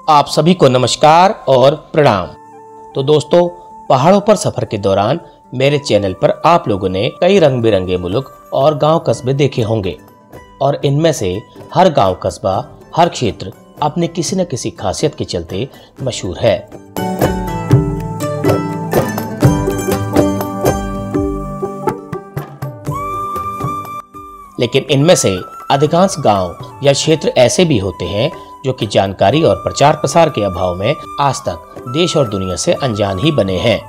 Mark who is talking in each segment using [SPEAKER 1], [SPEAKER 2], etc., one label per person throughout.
[SPEAKER 1] आप सभी को नमस्कार और प्रणाम। तो दोस्तों, पहाड़ों पर सफर के दौरान मेरे चैनल पर आप लोगों ने कई रंग बिरंगे मुल्क और गांव कस्बे देखे होंगे और इनमें से हर गांव कस्बा, हर क्षेत्र अपने किसी न किसी खासियत के चलते मशहूर है। लेकिन इनमें से अधिकांश गांव या क्षेत्र ऐसे भी होते हैं जो कि जानकारी और प्रचार प्रसार के अभाव में आज तक देश और दुनिया से अनजान ही बने हैं।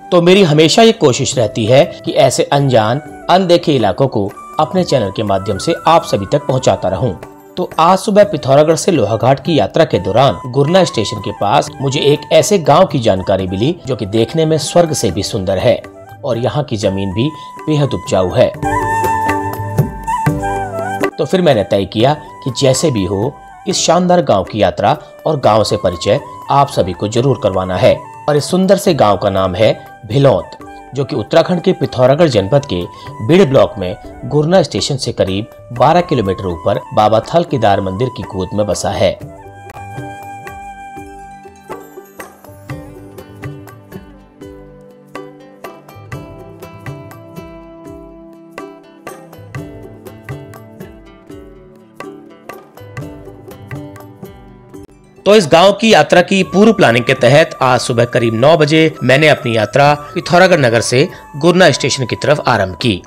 [SPEAKER 1] तो मेरी हमेशा ये कोशिश रहती है कि ऐसे अनजान, अनदेखे इलाकों को अपने चैनल के माध्यम से आप सभी तक पहुंचाता रहूं। तो आज सुबह पिथौरागढ़ से लोहाघाट की यात्रा के दौरान गुरना स्टेशन के पास मुझे एक ऐसे गांव की जानकारी मिली जो कि देखने में स्वर्ग से भी सुंदर है और यहाँ की जमीन भी बेहद उपजाऊ है। तो फिर मैंने तय किया कि जैसे भी हो इस शानदार गांव की यात्रा और गांव से परिचय आप सभी को जरूर करवाना है। और इस सुंदर से गांव का नाम है भिलौत, जो कि उत्तराखंड के पिथौरागढ़ जनपद के बीड़ ब्लॉक में गुरना स्टेशन से करीब 12 किलोमीटर ऊपर बाबा थल केदार मंदिर की गोद में बसा है। तो इस गांव की यात्रा की पूर्व प्लानिंग के तहत आज सुबह करीब 9 बजे मैंने अपनी यात्रा पिथौरागढ़ नगर से गुरना स्टेशन की तरफ आरंभ की।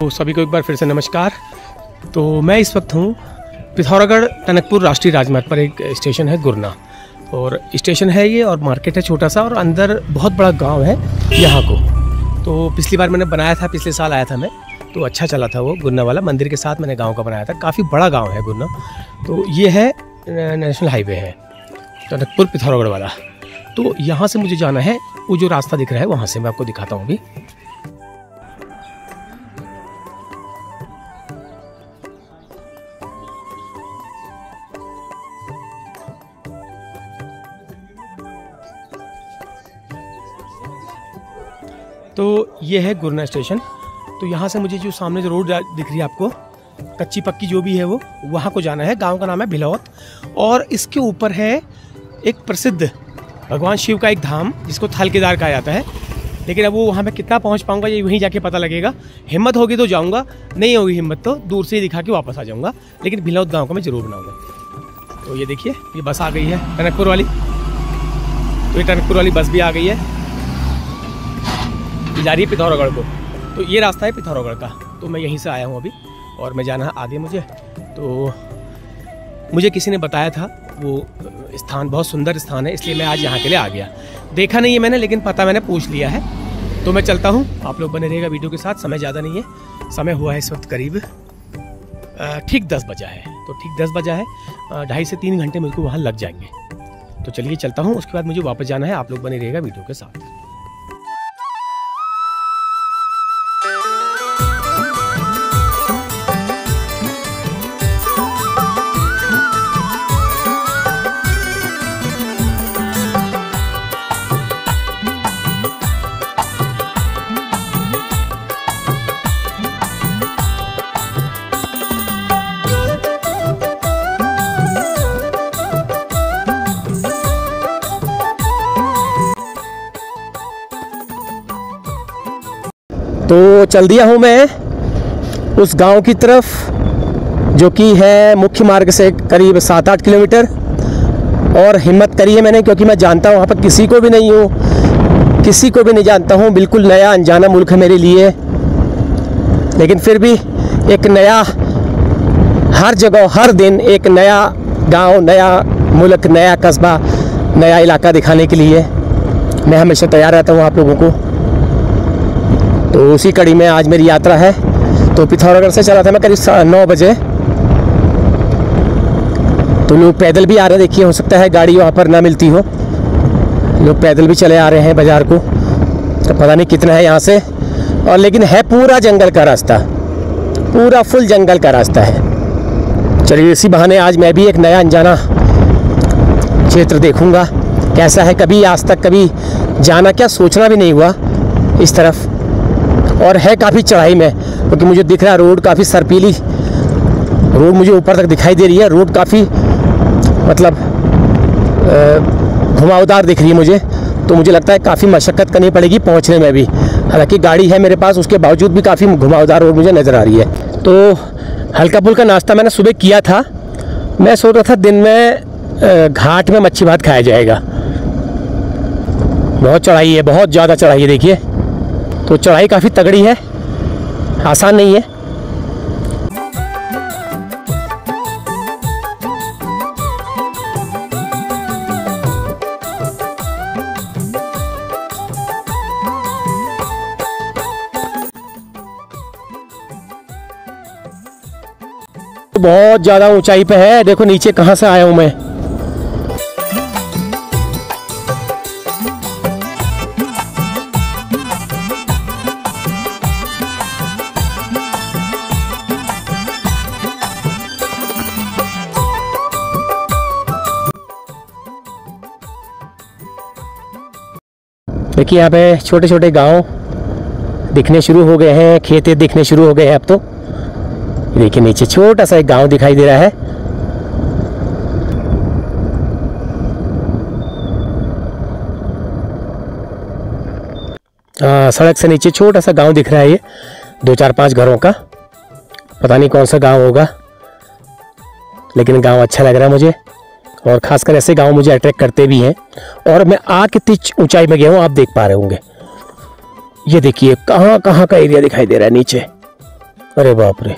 [SPEAKER 2] तो सभी को एक बार फिर से नमस्कार। तो मैं इस वक्त हूँ पिथौरागढ़ टनकपुर राष्ट्रीय राजमार्ग पर। एक स्टेशन है गुरना और स्टेशन है ये, और मार्केट है छोटा सा, और अंदर बहुत बड़ा गांव है यहाँ को। तो पिछली बार मैंने बनाया था, पिछले साल आया था मैं, तो अच्छा चला था वो गुरना वाला। मंदिर के साथ मैंने गाँव का बनाया था। काफ़ी बड़ा गाँव है गुरना। तो ये है नेशनल हाईवे है टनकपुर पिथौरागढ़ वाला। तो यहाँ से मुझे जाना है, वो जो रास्ता दिख रहा है वहाँ से मैं आपको दिखाता हूँ अभी। तो ये है गुरना स्टेशन। तो यहाँ से मुझे जो सामने जो रोड दिख रही है आपको, कच्ची पक्की जो भी है वो, वहाँ को जाना है। गांव का नाम है भिलौत और इसके ऊपर है एक प्रसिद्ध भगवान शिव का एक धाम जिसको थल केदार कहा जाता है। लेकिन अब वो वहाँ मैं कितना पहुँच पाऊँगा ये वहीं जाके पता लगेगा। हिम्मत होगी तो जाऊँगा, नहीं होगी हिम्मत तो दूर से ही दिखा के वापस आ जाऊँगा। लेकिन भिलौत गाँव का मैं जरूर बनाऊँगा। तो ये देखिए, ये बस आ गई है टनकपुर वाली। तो ये टनकपुर वाली बस भी आ गई है, जा रही है पिथौरागढ़ को। तो ये रास्ता है पिथौरागढ़ का। तो मैं यहीं से आया हूँ अभी और मैं जाना है आगे मुझे। तो मुझे किसी ने बताया था वो स्थान बहुत सुंदर स्थान है, इसलिए मैं आज यहाँ के लिए आ गया। देखा नहीं है मैंने, लेकिन पता मैंने पूछ लिया है। तो मैं चलता हूँ, आप लोग बने रहिएगा वीडियो के साथ। समय ज़्यादा नहीं है, समय हुआ है इस वक्त करीब ठीक 10 बजा है। तो ठीक 10 बजा है, 2.5 से 3 घंटे मुझको वहाँ लग जाएंगे। तो चलिए चलता हूँ, उसके बाद मुझे वापस जाना है। आप लोग बने रहिएगा वीडियो के साथ। तो चल दिया हूँ मैं उस गांव की तरफ, जो कि है मुख्य मार्ग से करीब 7-8 किलोमीटर। और हिम्मत करी है मैंने, क्योंकि मैं जानता हूँ वहाँ पर किसी को भी नहीं हूँ, किसी को भी नहीं जानता हूँ। बिल्कुल नया अनजाना मुल्क है मेरे लिए, लेकिन फिर भी एक नया, हर जगह हर दिन एक नया गांव, नया मुल्क, नया कस्बा, नया इलाका दिखाने के लिए मैं हमेशा तैयार रहता हूँ आप लोगों को। तो उसी कड़ी में आज मेरी यात्रा है। तो पिथौरागढ़ से चला था मैं करीब 9 बजे। तो लोग पैदल भी आ रहे हैं, देखिए हो सकता है गाड़ी वहाँ पर ना मिलती हो, लोग पैदल भी चले आ रहे हैं बाज़ार को। तो पता नहीं कितना है यहाँ से, और लेकिन है पूरा जंगल का रास्ता, पूरा फुल जंगल का रास्ता है। चलिए इसी बहाने आज मैं भी एक नया अनजाना क्षेत्र देखूंगा कैसा है। कभी आज तक कभी जाना क्या सोचना भी नहीं हुआ इस तरफ, और है काफ़ी चढ़ाई में, क्योंकि मुझे दिख रहा है रोड काफ़ी सर्पीली रोड मुझे ऊपर तक दिखाई दे रही है। रोड काफ़ी मतलब घुमावदार दिख रही है मुझे, तो मुझे लगता है काफ़ी मशक्क़त करनी पड़ेगी पहुंचने में भी। हालांकि गाड़ी है मेरे पास, उसके बावजूद भी काफ़ी घुमावदार रोड मुझे नज़र आ रही है। तो हल्का फुल्का नाश्ता मैंने सुबह किया था। मैं सोच रहा था दिन में घाट में मच्छी भात खाया जाएगा। बहुत चढ़ाई है, बहुत ज़्यादा चढ़ाई है देखिए। तो चढ़ाई काफ़ी तगड़ी है, आसान नहीं है। बहुत ज़्यादा ऊंचाई पे है, देखो नीचे कहाँ से आया हूँ मैं। देखिए यहाँ पे छोटे छोटे गांव दिखने शुरू हो गए हैं, खेत दिखने शुरू हो गए हैं अब तो। देखिए नीचे छोटा सा एक गांव दिखाई दे रहा है। सड़क से नीचे छोटा सा गांव दिख रहा है, ये 2-4-5 घरों का, पता नहीं कौन सा गांव होगा, लेकिन गांव अच्छा लग रहा है मुझे। और खासकर ऐसे गांव मुझे अट्रैक्ट करते भी हैं। और मैं कितनी ऊंचाई में गया हूँ आप देख पा रहे होंगे। ये देखिए कहाँ कहाँ का एरिया दिखाई दे रहा है नीचे। अरे बाप रे,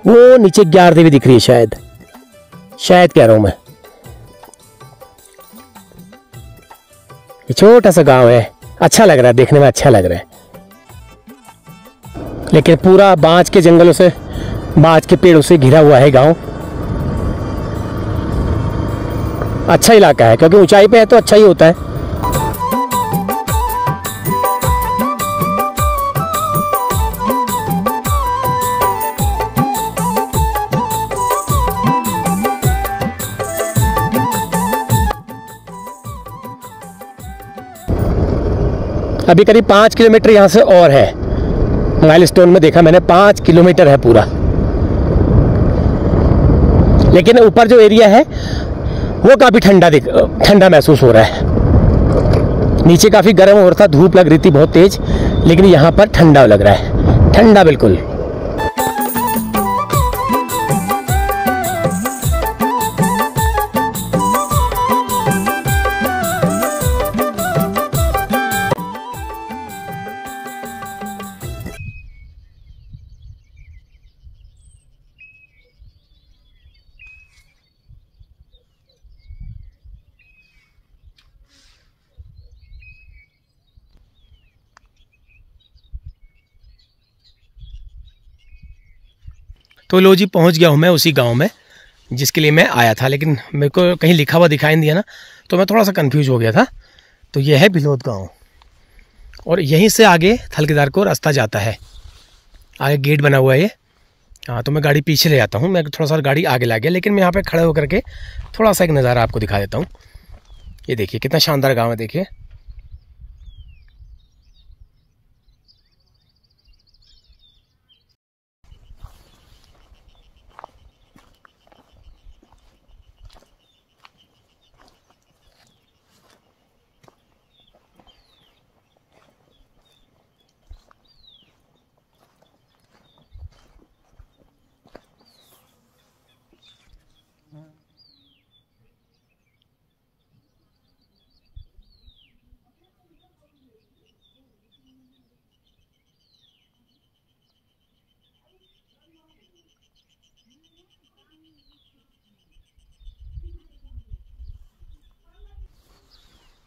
[SPEAKER 2] वो नीचे 11 देवी दिख रही है, शायद कह रहा हूं मैं। ये छोटा सा गांव है, अच्छा लग रहा है, देखने में अच्छा लग रहा है। लेकिन पूरा बांज के जंगलों से, बांज के पेड़ों से घिरा हुआ है गांव। अच्छा इलाका है, क्योंकि ऊंचाई पे है तो अच्छा ही होता है। अभी करीब 5 किलोमीटर यहाँ से और है। माइलस्टोन में देखा मैंने 5 किलोमीटर है पूरा। लेकिन ऊपर जो एरिया है वो काफ़ी ठंडा महसूस हो रहा है। नीचे काफ़ी गर्म हो रहा था, धूप लग रही थी बहुत तेज, लेकिन यहाँ पर ठंडा लग रहा है, ठंडा बिल्कुल। तो लो जी, पहुंच गया हूं मैं उसी गांव में जिसके लिए मैं आया था, लेकिन मेरे को कहीं लिखा हुआ दिखाई नहीं दिया ना, तो मैं थोड़ा सा कंफ्यूज हो गया था। तो यह है भिलौत गांव, और यहीं से आगे थलकेदार को रास्ता जाता है। आगे गेट बना हुआ है ये। हाँ, तो मैं गाड़ी पीछे ले जाता हूँ, मैं थोड़ा सा गाड़ी आगे ला गया, लेकिन मैं यहाँ पे खड़े होकर के थोड़ा सा एक नज़ारा आपको दिखा देता हूँ। ये देखिए कितना शानदार गाँव है, देखिए।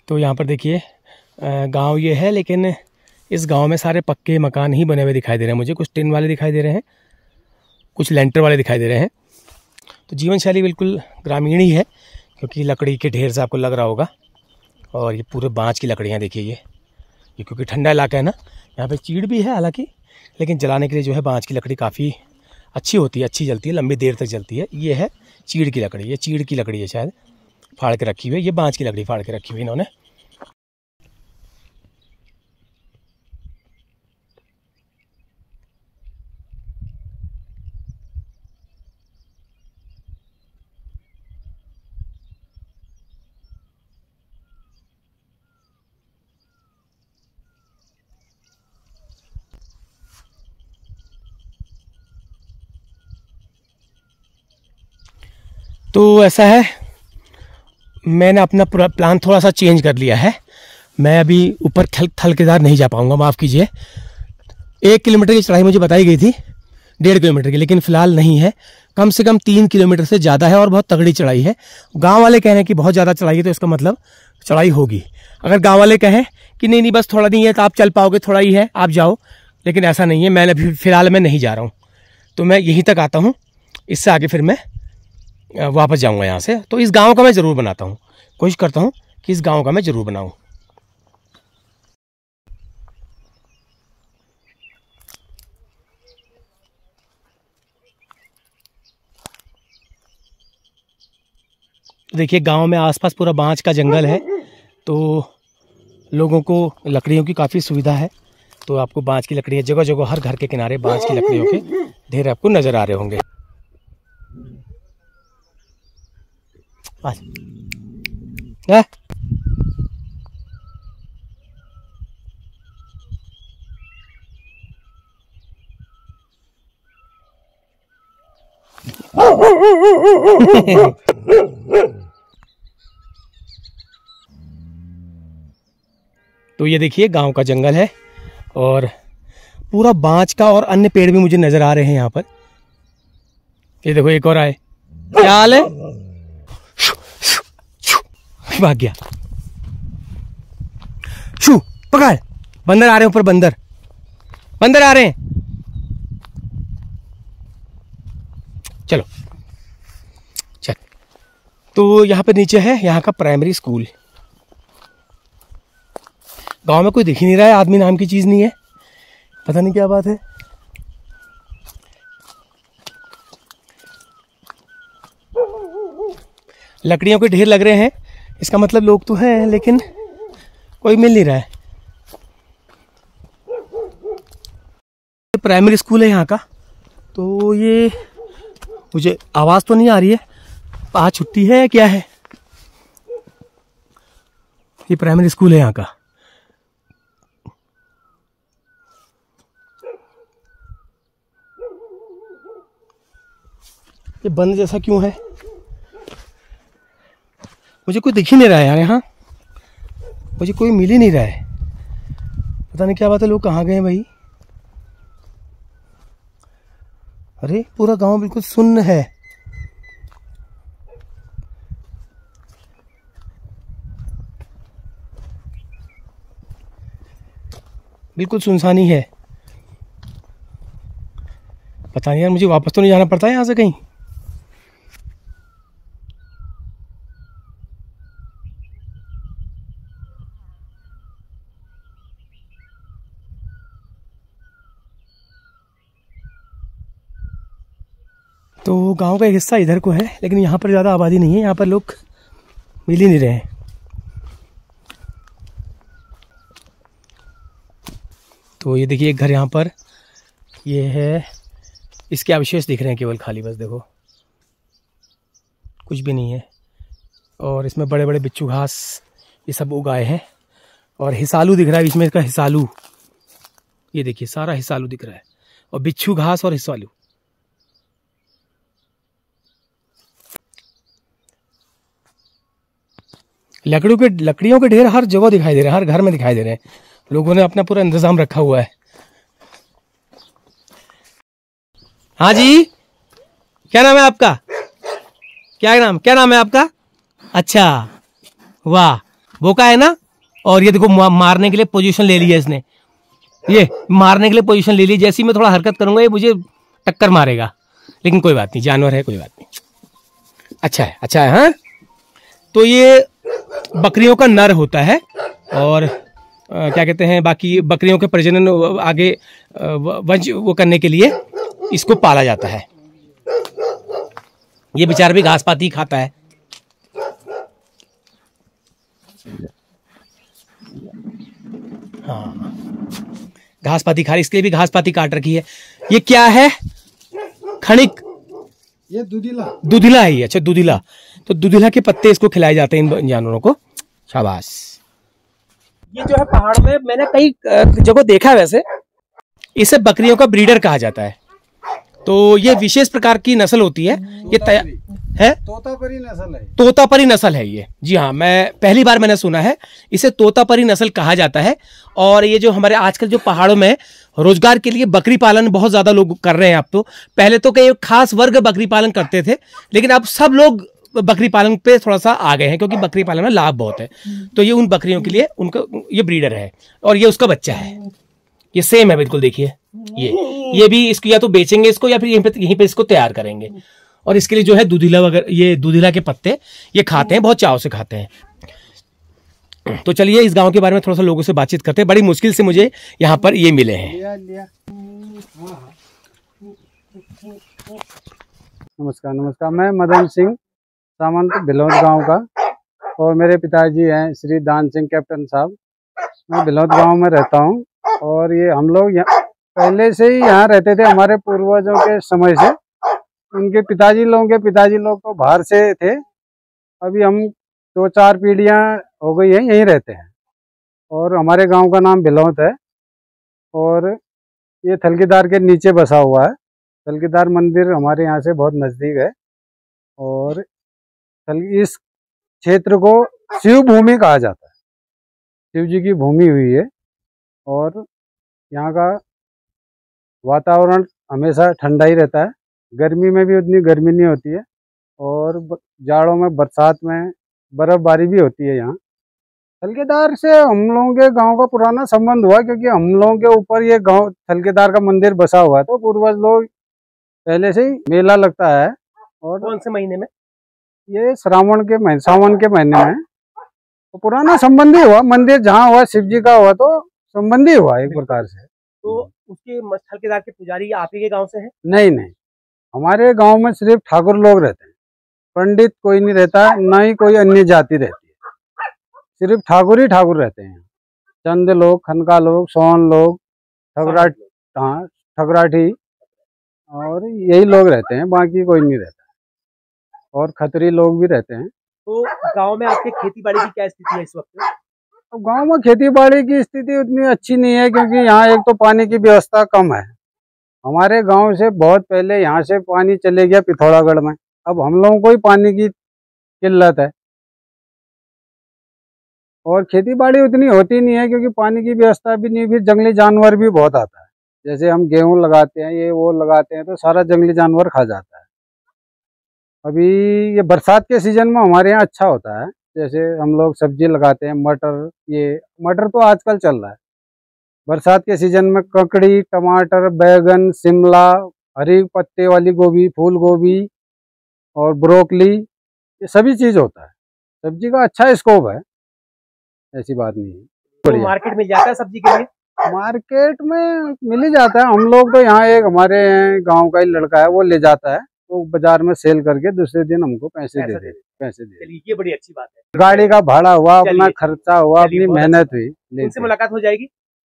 [SPEAKER 2] तो यहाँ पर देखिए गांव ये है, लेकिन इस गांव में सारे पक्के मकान ही बने हुए दिखाई दे रहे हैं मुझे। कुछ टिन वाले दिखाई दे रहे हैं, कुछ लेंटर वाले दिखाई दे रहे हैं। तो जीवन शैली बिल्कुल ग्रामीण ही है, क्योंकि लकड़ी के ढेर से आपको लग रहा होगा। और ये पूरे बाँच की लकड़ियाँ देखिए ये क्योंकि ठंडा इलाका है ना, यहाँ पे चीड़ भी है हालांकि, लेकिन जलाने के लिए जो है बाँच की लकड़ी काफ़ी अच्छी होती है, अच्छी जलती है, लंबी देर तक जलती है। ये है चीड़ की लकड़ी, ये चीड़ की लकड़ी है शायद, फाड़ के रखी हुई है। ये बाँच की लकड़ी फाड़ के रखी हुई इन्होंने। तो ऐसा है, मैंने अपना प्लान थोड़ा सा चेंज कर लिया है। मैं अभी ऊपर थलकेदार नहीं जा पाऊँगा, माफ़ कीजिए। 1 किलोमीटर की चढ़ाई मुझे बताई गई थी, 1.5 किलोमीटर की, लेकिन फ़िलहाल नहीं है। कम से कम 3 किलोमीटर से ज़्यादा है और बहुत तगड़ी चढ़ाई है। गांव वाले कह रहे हैं कि बहुत ज़्यादा चढ़ाई है, तो इसका मतलब चढ़ाई होगी। अगर गांव वाले कहें कि नहीं बस थोड़ा नहीं है तो आप चल पाओगे, थोड़ा ही है आप जाओ, लेकिन ऐसा नहीं है। मैं अभी फ़िलहाल मैं नहीं जा रहा हूँ, तो मैं यहीं तक आता हूँ। इससे आगे फिर मैं वापस जाऊँगा यहाँ से। तो इस गाँव का मैं ज़रूर बनाता हूँ, कोशिश करता हूँ कि इस गाँव का मैं ज़रूर बनाऊँ। देखिए गांव में आसपास पूरा बाँच का जंगल है, तो लोगों को लकड़ियों की काफ़ी सुविधा है। तो आपको बाँच की लकड़ियाँ जगह जगह, हर घर के किनारे बाँच की लकड़ियों के ढेर आपको नज़र आ रहे होंगे। तो ये देखिए गांव का जंगल है और पूरा बाँच का, और अन्य पेड़ भी मुझे नजर आ रहे हैं यहाँ पर। ये देखो एक और आए, क्या हाल है? भाग गया, शू पकड़, बंदर आ रहे हैं ऊपर, बंदर आ रहे हैं। चलो चल। तो यहाँ पे नीचे है यहाँ का प्राइमरी स्कूल। गांव में कोई दिख ही नहीं रहा है, आदमी नाम की चीज नहीं है, पता नहीं क्या बात है। लकड़ियों के ढेर लग रहे हैं, इसका मतलब लोग तो हैं लेकिन कोई मिल नहीं रहा है। प्राइमरी स्कूल है यहाँ का। तो ये मुझे आवाज तो नहीं आ रही है, आज छुट्टी है क्या है? ये प्राइमरी स्कूल है यहाँ का। ये बंद जैसा क्यों है? मुझे कोई दिख ही नहीं रहा है यार, यहाँ मुझे कोई मिल ही नहीं रहा है, पता नहीं क्या बात है। लोग कहाँ गए हैं भाई? अरे पूरा गांव बिल्कुल सुन्न है। बिल्कुल सुनसानी है, पता नहीं यार, मुझे वापस तो नहीं जाना पड़ता है यहाँ से कहीं? तो गांव का एक हिस्सा इधर को है, लेकिन यहाँ पर ज़्यादा आबादी नहीं है, यहाँ पर लोग मिल ही नहीं रहे हैं। तो ये देखिए एक घर यहाँ पर, ये है, इसके अवशेष दिख रहे हैं केवल खाली, बस देखो कुछ भी नहीं है। और इसमें बड़े बड़े बिच्छू घास ये सब उगाए हैं, और हिसालू दिख रहा है बीच में, इसका हिसालू, ये देखिए सारा हिसालू दिख रहा है, और बिच्छू घास और हिसालू। लकड़ियों के ढेर हर जगह दिखाई दे रहे हैं, हर घर में दिखाई दे रहे हैं। लोगों ने अपना पूरा इंतजाम रखा हुआ है। हाँ जी, क्या नाम है आपका? क्या नाम है आपका? अच्छा वाह, बोका है ना। और ये देखो मारने के लिए पोजीशन ले ली है इसने, ये मारने के लिए पोजीशन ले ली, जैसी मैं थोड़ा हरकत करूंगा ये मुझे टक्कर मारेगा, लेकिन कोई बात नहीं, जानवर है, कोई बात नहीं। अच्छा है, अच्छा है। हाँ, तो ये बकरियों का नर होता है और क्या कहते हैं, बाकी बकरियों के प्रजनन आगे वंश वो करने के लिए इसको पाला जाता है। ये बेचारा भी घास पाती खाता है। हाँ, घास पाती खा रही, इसके लिए भी घास पाती काट रखी है। ये क्या है? खनिक,
[SPEAKER 3] ये दूधिला।
[SPEAKER 2] दूधिला है ये। अच्छा, दूधिला। तो दूधिला के पत्ते इसको खिलाए जाते हैं इन जानवरों को। शाबाश। ये जो है पहाड़ में मैंने कई जगह देखा है, वैसे इसे बकरियों का ब्रीडर कहा जाता है। तो ये विशेष प्रकार की नस्ल होती है। ये है
[SPEAKER 3] तोतापरी नस्ल है।
[SPEAKER 2] तोतापरी नस्ल है ये। जी हाँ, मैं पहली बार मैंने सुना है, इसे तोतापरी नस्ल कहा जाता है। और ये जो हमारे आजकल जो पहाड़ों में रोजगार के लिए बकरी पालन बहुत ज्यादा लोग कर रहे हैं। अब तो, पहले तो कई खास वर्ग बकरी पालन करते थे, लेकिन अब सब लोग बकरी पालन पे थोड़ा सा आ गए हैं, क्योंकि बकरी पालन में लाभ बहुत है। तो ये उन बकरियों के लिए उनका ये ब्रीडर है और ये उसका बच्चा है। ये सेम है बिल्कुल, देखिए ये भी इसको या तो बेचेंगे इसको या फिर यहीं पे इसको तैयार करेंगे। और इसके लिए जो है दूधिला वगैरह, ये दूधिला के पत्ते ये खाते हैं, बहुत चाव से खाते हैं। तो चलिए इस गांव के बारे में थोड़ा सा लोगों से बातचीत करते हैं। बड़ी मुश्किल से मुझे यहाँ पर ये मिले हैं।
[SPEAKER 3] नमस्कार, नमस्कार। मैं मदन सिंह सामंत, भिलौद गांव का, और मेरे पिताजी हैं श्री दान सिंह कैप्टन साहब। मैं भिलौद गांव में रहता हूं और ये हम लोग पहले से ही यहाँ रहते थे, हमारे पूर्वजों के समय से। उनके पिताजी लोग तो बाहर से थे। अभी हम 2-4 पीढ़ियाँ हो गई हैं यहीं रहते हैं। और हमारे गांव का नाम भिलौद है और ये थलकीदार के नीचे बसा हुआ है। थलकीदार मंदिर हमारे यहाँ से बहुत नज़दीक है और इस क्षेत्र को शिव भूमि कहा जाता है। शिव जी की भूमि हुई है और यहाँ का वातावरण हमेशा ठंडा ही रहता है। गर्मी में भी उतनी गर्मी नहीं होती है और जाड़ों में, बरसात में बर्फबारी भी होती है। यहाँ थलकेदार से हम लोगों के गांव का पुराना संबंध हुआ, क्योंकि हम लोगों के ऊपर ये गांव थलकेदार का मंदिर बसा हुआ है। तो पूर्वज लोग पहले से ही मेला लगता है। और
[SPEAKER 2] कौन से महीने में?
[SPEAKER 3] ये सावन के महीने में। तो पुराना संबंधी हुआ, मंदिर जहाँ हुआ शिव जी का हुआ तो संबंधी हुआ एक प्रकार से।
[SPEAKER 2] तो उसके थलकेदार के पुजारी आप ही के गांव से हैं?
[SPEAKER 3] नहीं, हमारे गांव में सिर्फ ठाकुर लोग रहते हैं, पंडित कोई नहीं रहता, ना ही कोई अन्य जाति रहती है। सिर्फ ठाकुर ही ठाकुर रहते हैं। चंद लोग, खनका लोग, सोन लोग, ठगराठी और यही लोग रहते हैं, बाकी कोई नहीं रहता। और खत्री लोग भी रहते हैं।
[SPEAKER 2] तो गांव में आपके खेती बाड़ी की क्या स्थिति है इस वक्त?
[SPEAKER 3] तो गांव में खेती बाड़ी की स्थिति उतनी अच्छी नहीं है, क्योंकि यहाँ एक तो पानी की व्यवस्था कम है। हमारे गांव से बहुत पहले यहाँ से पानी चले गया पिथौरागढ़ में। अब हम लोगों को ही पानी की किल्लत है और खेती बाड़ी उतनी होती नहीं है, क्योंकि पानी की व्यवस्था भी नहीं। फिर जंगली जानवर भी बहुत आता है, जैसे हम गेहूं लगाते हैं, ये वो लगाते हैं, तो सारा जंगली जानवर खा जाता है। अभी ये बरसात के सीजन में हमारे यहाँ अच्छा होता है, जैसे हम लोग सब्जी लगाते हैं, मटर तो आजकल चल रहा है। बरसात के सीजन में ककड़ी, टमाटर, बैगन, शिमला, हरी पत्ते वाली गोभी, फूल गोभी और ब्रोकली, ये सभी चीज़ होता है। सब्जी का अच्छा स्कोप है, ऐसी बात नहीं है।
[SPEAKER 2] तो मार्केट में जाता है सब्जी के लिए?
[SPEAKER 3] मार्केट में मिल ही जाता है। हम लोग तो यहाँ एक हमारे गांव का ही लड़का है, वो ले जाता है, तो बाजार में सेल करके दूसरे दिन हमको पैसे दे दे।
[SPEAKER 2] चलिए, ये बड़ी अच्छी बात है।
[SPEAKER 3] गाड़ी का भाड़ा हुआ, अपना खर्चा हुआ, अपनी मेहनत हुई।
[SPEAKER 2] उनसे मुलाकात हो जाएगी?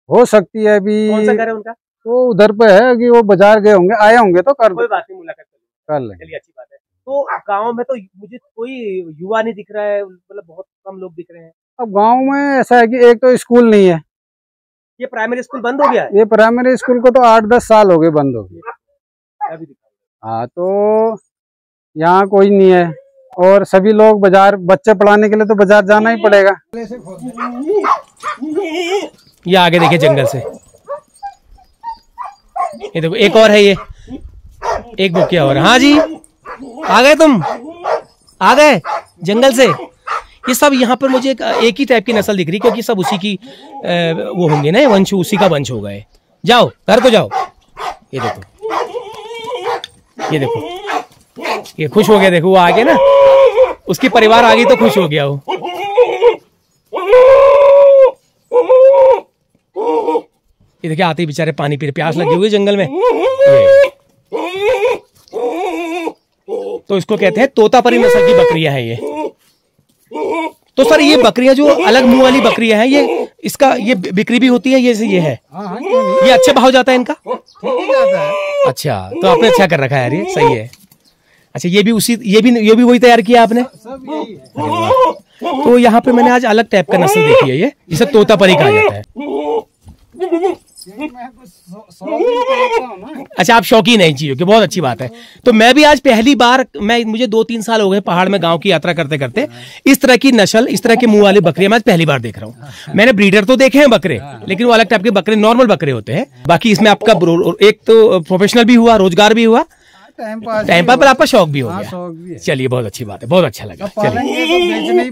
[SPEAKER 3] हो सकती है। अभी
[SPEAKER 2] कौन सा घर है उनका?
[SPEAKER 3] वो उधर पे है कि वो बाजार गए होंगे, आए होंगे तो कर
[SPEAKER 2] कोई बात नहीं, मुलाकात
[SPEAKER 3] कर लेंगे।
[SPEAKER 2] चलिए, अच्छी बात है। तो गांव में तो मुझे कोई युवा नहीं दिख रहा है, मतलब बहुत कम लोग दिख रहे हैं।
[SPEAKER 3] अब गांव में ऐसा है कि एक तो स्कूल नहीं है।
[SPEAKER 2] ये प्राइमरी स्कूल बंद हो गया है?
[SPEAKER 3] ये प्राइमरी स्कूल को तो 8-10 साल हो गए बंद हो गए। हाँ, तो यहाँ कोई नहीं है और सभी लोग बाजार, बच्चे पढ़ाने के लिए तो बाजार जाना ही पड़ेगा।
[SPEAKER 2] ये आगे देखिए जंगल से, ये देखो एक और है, ये एक बुकिया और। हाँ जी, आ गए तुम? आ गए जंगल से? ये सब यहाँ पर मुझे एक ही टाइप की नस्ल दिख रही, क्योंकि सब उसी की वो होंगे ना, वंश उसी का वंश होगा। जाओ घर को जाओ। ये देखो, ये देखो, ये खुश हो गया, देखो वो आ गया ना, उसकी परिवार आ गई तो खुश हो गया वो। ये देखिए आते ही बेचारे पानी पी रहे, प्यास लगी हुई जंगल में। तो इसको कहते हैं तोतापरी नस्ल की बकरियां हैं ये। तो सर ये बकरियां जो अलग मुंह वाली बकरियां हैं, ये इसका ये बिक्री भी होती है, ये है? ये अच्छे भाव जाता है इनका? अच्छा, तो आपने अच्छा कर रखा है यार, ये सही है। अच्छा, ये भी वही तैयार किया आपने? सब यही है। तो यहाँ पे मैंने आज अलग टाइप का नस्ल देखी है, ये जिसे तोतापरी कहा जाता है। अच्छा, आप शौकीन हैं इन चीजों की, बहुत अच्छी बात है। तो मैं भी आज पहली बार, मुझे 2-3 साल हो गए पहाड़ में गांव की यात्रा करते करते, इस तरह की नस्ल, इस तरह के मुंह वाले बकरियां मैं आज पहली बार देख रहा हूँ। मैंने ब्रीडर तो देखे हैं बकरे, लेकिन वो अलग टाइप के बकरे, नॉर्मल बकरे होते हैं। बाकी इसमें आपका एक तो प्रोफेशनल भी हुआ, रोजगार भी हुआ, टाइम पास पर आपका शौक भी हो गया। चलिए, बहुत अच्छी बात है, बहुत अच्छा लगा। चलिए,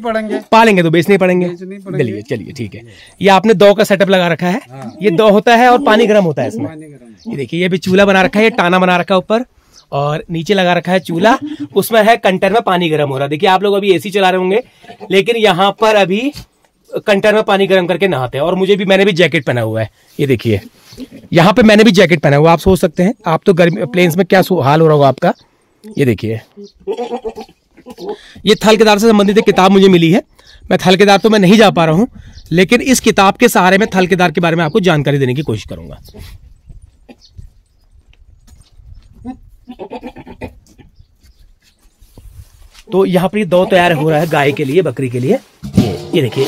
[SPEAKER 2] पालेंगे तो बेचने ही पड़ेंगे। चलिए चलिए, ठीक है। ये आपने दो का सेटअप लगा रखा है। ये दो होता है और पानी गर्म होता है इसमें। ये देखिए, ये भी चूल्हा बना रखा है, ये टाना बना रखा है ऊपर, और नीचे लगा रखा है चूल्हा, उसमें है कंटर में पानी गर्म हो रहा है। देखिए, आप लोग अभी एसी चला रहे होंगे, लेकिन यहाँ पर अभी कंटर में पानी गर्म करके नहाते हैं। और मैंने भी जैकेट पहना हुआ है, ये देखिए, यहाँ पे मैंने भी जैकेट पहना हुआ। आप सोच सकते हैं, आप तो गर्मी प्लेन्स में क्या हाल हो रहा होगा आपका। ये देखिए, ये थल केदार से संबंधित एक किताब मुझे मिली है। मैं थल केदार तो मैं नहीं जा पा रहा हूं, लेकिन इस किताब के सहारे में थल केदार के बारे में आपको जानकारी देने की कोशिश करूंगा। तो यहाँ पर दो तैयार हो रहा है गाय के लिए, बकरी के लिए। ये देखिए,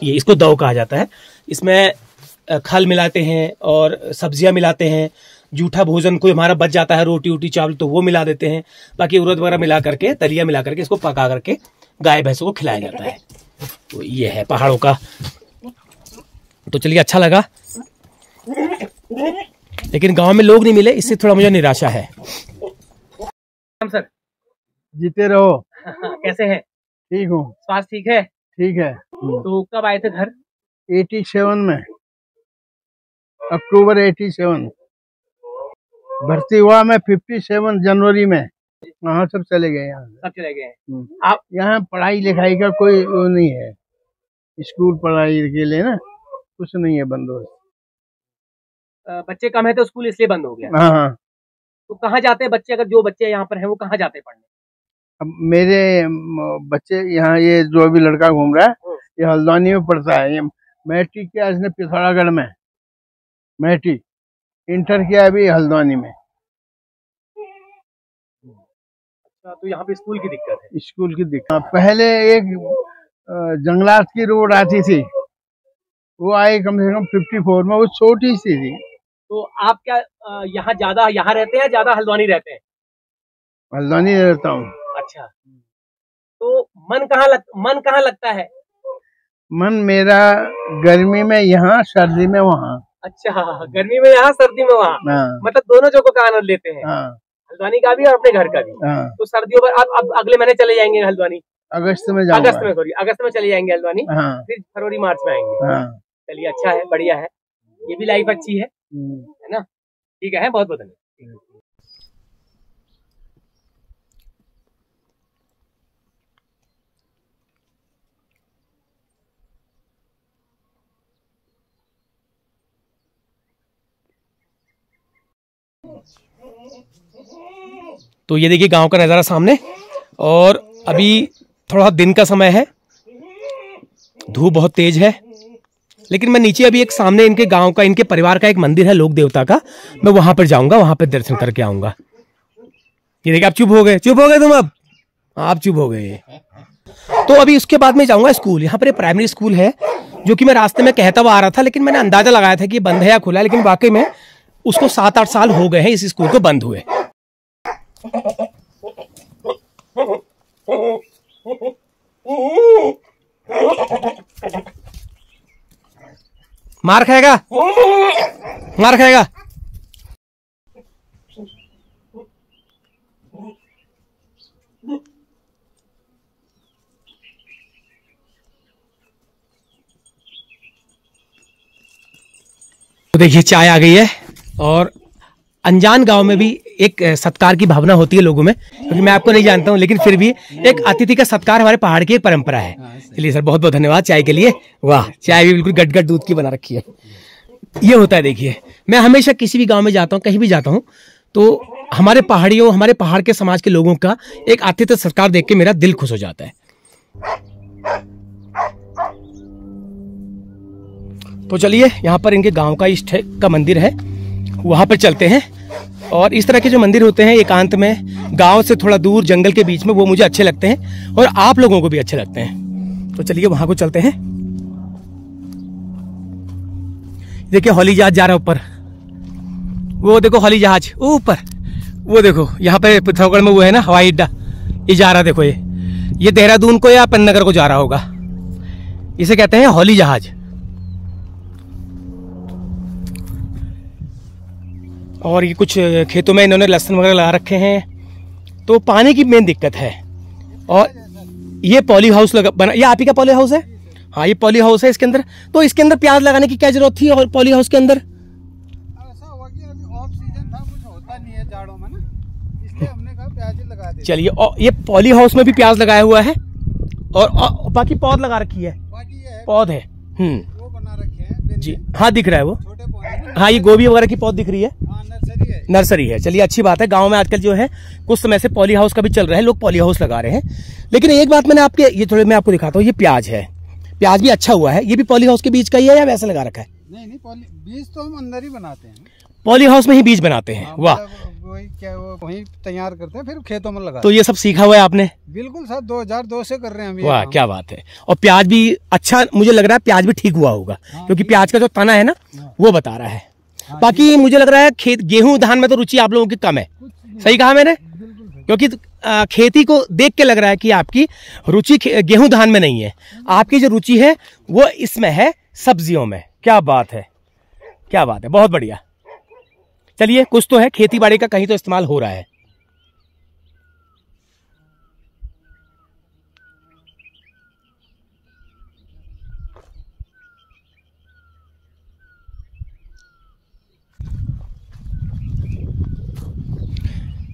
[SPEAKER 2] ये इसको दो कहा जाता है। इसमें खल मिलाते हैं और सब्जियां मिलाते हैं। जूठा भोजन कोई हमारा बच जाता है, रोटी वोटी चावल, तो वो मिला देते हैं। बाकी उड़द वगैरह मिला करके, दलिया मिला करके इसको पका करके गाय भैंसों को खिलाया जाता है। तो ये है पहाड़ों का। तो चलिए, अच्छा लगा, लेकिन गांव में लोग नहीं मिले, इससे थोड़ा मुझे निराशा है। सर,
[SPEAKER 3] जीते रहो।
[SPEAKER 2] कैसे हैं?
[SPEAKER 3] ठीक हूँ।
[SPEAKER 2] स्वास्थ्य ठीक है?
[SPEAKER 3] ठीक है।
[SPEAKER 2] तो कब आए थे घर?
[SPEAKER 3] 87 में, अक्टूबर 87। भर्ती हुआ मैं 57 जनवरी में। वहाँ सब चले गए, यहाँ
[SPEAKER 2] सब चले गए।
[SPEAKER 3] आप यहाँ पढ़ाई लिखाई का कोई वो नहीं है, स्कूल पढ़ाई के लिए ना कुछ नहीं है बंदोबस्त।
[SPEAKER 2] बच्चे कम है तो स्कूल इसलिए बंद हो गया।
[SPEAKER 3] हाँ हाँ।
[SPEAKER 2] तो कहाँ जाते हैं बच्चे? अगर जो बच्चे यहाँ पर हैं वो कहाँ जाते हैं पढ़ने?
[SPEAKER 3] अब मेरे बच्चे यहाँ, ये जो अभी लड़का घूम रहा है, ये हल्द्वानी में पढ़ता है। ये मैट्रिक किया इसने पिथौरागढ़ में, मैट्रिक। इंटर किया अभी हल्द्वानी में।
[SPEAKER 2] तो यहाँ पे स्कूल की दिक्कत है? स्कूल की
[SPEAKER 3] दिक्कत। पहले एक जंगलात की रोड आती थी, वो आई कम से कम 54 में, वो छोटी सी थी।
[SPEAKER 2] तो आप क्या यहाँ ज्यादा यहाँ रहते हैं, ज्यादा हल्द्वानी रहते हैं?
[SPEAKER 3] हल्द्वानी रहता हूँ।
[SPEAKER 2] अच्छा, तो मन कहाँ लगता है?
[SPEAKER 3] मन मेरा गर्मी में यहाँ, सर्दी में वहाँ।
[SPEAKER 2] अच्छा, गर्मी में यहाँ, सर्दी में वहाँ। मतलब दोनों जगहों का आनंद लेते हैं। हल्द्वानी का भी और अपने घर का भी। तो सर्दियों में अब अगले महीने चले जाएंगे हल्द्वानी?
[SPEAKER 3] अगस्त में जाऊंगा।
[SPEAKER 2] अगस्त में चले जाएंगे हल्द्वानी। फिर फरवरी मार्च में आएंगे। चलिए, अच्छा है, बढ़िया है, ये भी लाइफ अच्छी है ना? ठीक है, बहुत बहुत धन्यवाद। तो ये देखिए गांव का नज़ारा सामने, और अभी थोड़ा दिन का समय है, धूप बहुत तेज है, लेकिन मैं नीचे अभी एक सामने इनके गांव का, इनके परिवार का एक मंदिर है लोक देवता का, मैं वहां पर जाऊंगा, वहां पर दर्शन करके आऊंगा। ये देखिए, आप चुप हो गए तुम, अब आप चुप हो गए। तो अभी उसके बाद में जाऊंगा स्कूल। यहाँ पर एक प्राइमरी स्कूल है, जो कि मैं रास्ते में कहता हुआ आ रहा था, लेकिन मैंने अंदाजा लगाया था कि बंद है या खुला है, लेकिन वाकई में उसको 7-8 साल हो गए हैं इस स्कूल को बंद हुए। मार खाएगा, मार खाएगा। देखिए चाय आ गई है, और अनजान गांव में भी एक सत्कार की भावना होती है लोगों में, क्योंकि मैं आपको नहीं जानता हूं, लेकिन फिर भी एक अतिथि का सत्कार हमारे पहाड़ की एक परंपरा है। चलिए सर, बहुत बहुत धन्यवाद चाय के लिए। वाह, चाय भी बिल्कुल गट गट दूध की बना रखी है। ये होता है, देखिए मैं हमेशा किसी भी गांव में जाता हूँ, कहीं भी जाता हूँ, तो हमारे पहाड़ियों, हमारे पहाड़ के समाज के लोगों का एक आतिथ्य सत्कार देख के मेरा दिल खुश हो जाता है। तो चलिए, यहाँ पर इनके गांव का इष्ट का मंदिर है, वहां पर चलते हैं। और इस तरह के जो मंदिर होते हैं एकांत में, गांव से थोड़ा दूर, जंगल के बीच में, वो मुझे अच्छे लगते हैं और आप लोगों को भी अच्छे लगते हैं। तो चलिए वहां को चलते हैं। देखिए हौली जहाज जा रहा है ऊपर, वो देखो हौली जहाज ऊपर, वो देखो यहाँ पे पिथौरागढ़ में वो है ना हवाई अड्डा, ये जा रहा, देखो ये देहरादून को या पन्नगर को जा रहा होगा। इसे कहते हैं हौली जहाज। और ये कुछ खेतों में इन्होंने लहसुन वगैरह लगा रखे हैं। तो पानी की मेन दिक्कत है। और ये पॉली हाउस बना, ये आप ही का पॉली हाउस है? हाँ, ये पॉली हाउस है। इसके अंदर, तो इसके अंदर प्याज लगाने की क्या जरूरत थी? और पॉली हाउस के अंदर
[SPEAKER 3] ऐसा हुआ कि अभी ऑफ सीजन था, कुछ होता नहीं है जाड़ों में ना, इसलिए हमने कहा प्याज ही लगा दे।
[SPEAKER 2] चलिए, और ये पॉली हाउस में भी प्याज लगाया हुआ है, और बाकी पौध लगा रखी है,
[SPEAKER 3] बाकी ये
[SPEAKER 2] पौध है।
[SPEAKER 3] वो बना रखे हैं
[SPEAKER 2] जी हाँ, दिख रहा है वो
[SPEAKER 3] छोटे पौधे।
[SPEAKER 2] हाँ, ये गोभी वगैरह की पौध दिख रही है,
[SPEAKER 3] नर्सरी है।
[SPEAKER 2] नर्सरी है। चलिए अच्छी बात है। गांव में आजकल जो है कुछ समय से पॉली हाउस का भी चल रहा है, लोग पॉली हाउस लगा रहे हैं। लेकिन एक बात मैंने आपके, ये थोड़े मैं आपको दिखाता हूँ, ये प्याज है, प्याज भी अच्छा हुआ है। ये भी पॉली हाउस के बीज का ही है या वैसे लगा रखा है?
[SPEAKER 3] नहीं, बीज तो हम अंदर ही बनाते हैं,
[SPEAKER 2] पॉली हाउस में ही बीज बनाते हैं। वाह,
[SPEAKER 3] वही क्या, वो वही तैयार करते हैं, फिर खेतों में लगाते
[SPEAKER 2] तो ये सब सीखा हुआ है आपने?
[SPEAKER 3] बिल्कुल सर, 2002 से कर रहे हैं हम।
[SPEAKER 2] वाह, क्या बात है। और प्याज भी अच्छा, मुझे लग रहा है प्याज भी ठीक हुआ होगा, क्योंकि प्याज का जो तना है ना, वो बता रहा है। बाकी मुझे लग रहा है गेहूं धान में तो रुचि आप लोगों की कम है। सही कहा मैंने? क्योंकि खेती को देख के लग रहा है कि आपकी रुचि गेहूं धान में नहीं है, आपकी जो रुचि है वो इसमें है, सब्जियों में। क्या बात है, क्या बात है, बहुत बढ़िया। चलिए, कुछ तो है, खेती बाड़ी का कहीं तो इस्तेमाल हो रहा है।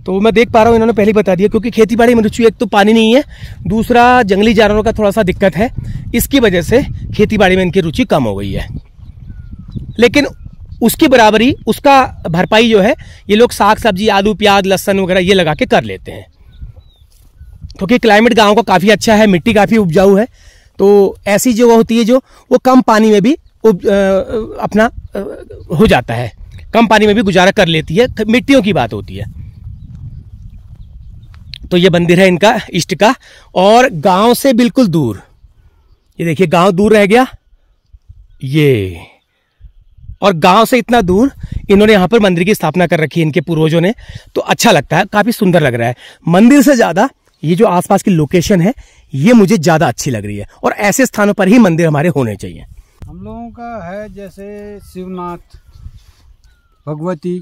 [SPEAKER 2] तो मैं देख पा रहा हूँ, इन्होंने पहले बता दिया, क्योंकि खेती बाड़ी में रुचि, एक तो पानी नहीं है, दूसरा जंगली जानवरों का थोड़ा सा दिक्कत है, इसकी वजह से खेती बाड़ी में इनकी रुचि कम हो गई है। लेकिन उसकी बराबरी, उसका भरपाई जो है, ये लोग साग सब्जी, आलू प्याज लहसुन वगैरह ये लगा के कर लेते हैं, क्योंकि क्लाइमेट गांव का काफ़ी अच्छा है, मिट्टी काफ़ी उपजाऊ है। तो ऐसी जगह होती है जो वो कम पानी में भी अपना हो जाता है, कम पानी में भी गुजारा कर लेती है, मिट्टियों की बात होती है। तो ये मंदिर है इनका इष्ट का, और गांव से बिल्कुल दूर, ये देखिए गांव दूर रह गया ये, और गांव से इतना दूर इन्होंने यहाँ पर मंदिर की स्थापना कर रखी है इनके पूर्वजों ने। तो अच्छा लगता है, काफी सुंदर लग रहा है। मंदिर से ज्यादा ये जो आसपास की लोकेशन है, ये मुझे ज्यादा अच्छी लग रही है, और ऐसे स्थानों पर ही मंदिर हमारे होने चाहिए।
[SPEAKER 3] हम लोगों का है जैसे शिवनाथ, भगवती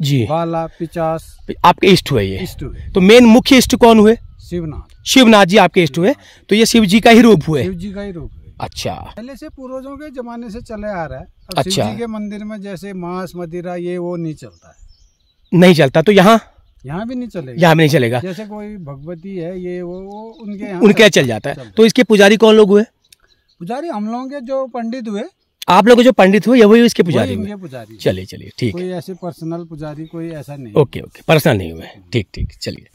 [SPEAKER 2] जी,
[SPEAKER 3] बाला, पिचास,
[SPEAKER 2] आपके इष्ट हुए ये?
[SPEAKER 3] इष्ट हुए।
[SPEAKER 2] तो मेन मुख्य इष्ट कौन हुए?
[SPEAKER 3] शिवनाथ।
[SPEAKER 2] शिवनाथ जी आपके इष्ट हुए, तो ये शिव जी का ही रूप हुए?
[SPEAKER 3] शिव जी का ही रूप है।
[SPEAKER 2] अच्छा,
[SPEAKER 3] पहले से पूर्वजों के जमाने से चले आ रहा है। अब
[SPEAKER 2] अच्छा,
[SPEAKER 3] शिव जी के मंदिर में जैसे मांस मदिरा ये वो नहीं चलता है,
[SPEAKER 2] नहीं चलता। तो यहाँ
[SPEAKER 3] भी नहीं चलेगा,
[SPEAKER 2] यहाँ भी नहीं चलेगा।
[SPEAKER 3] जैसे कोई भगवती है ये वो उनके यहाँ
[SPEAKER 2] उनके चल जाता है। तो इसके पुजारी कौन लोग हुए?
[SPEAKER 3] पुजारी हम लोगों के जो पंडित हुए,
[SPEAKER 2] आप लोग जो पंडित हुए, ये वही इसके पुजारी हुए?
[SPEAKER 3] पुजारी।
[SPEAKER 2] चलिए चलिए, ठीक,
[SPEAKER 3] कोई ऐसे पर्सनल पुजारी कोई ऐसा नहीं।
[SPEAKER 2] ओके ओके, पर्सनल नहीं हुए, ठीक ठीक। चलिए,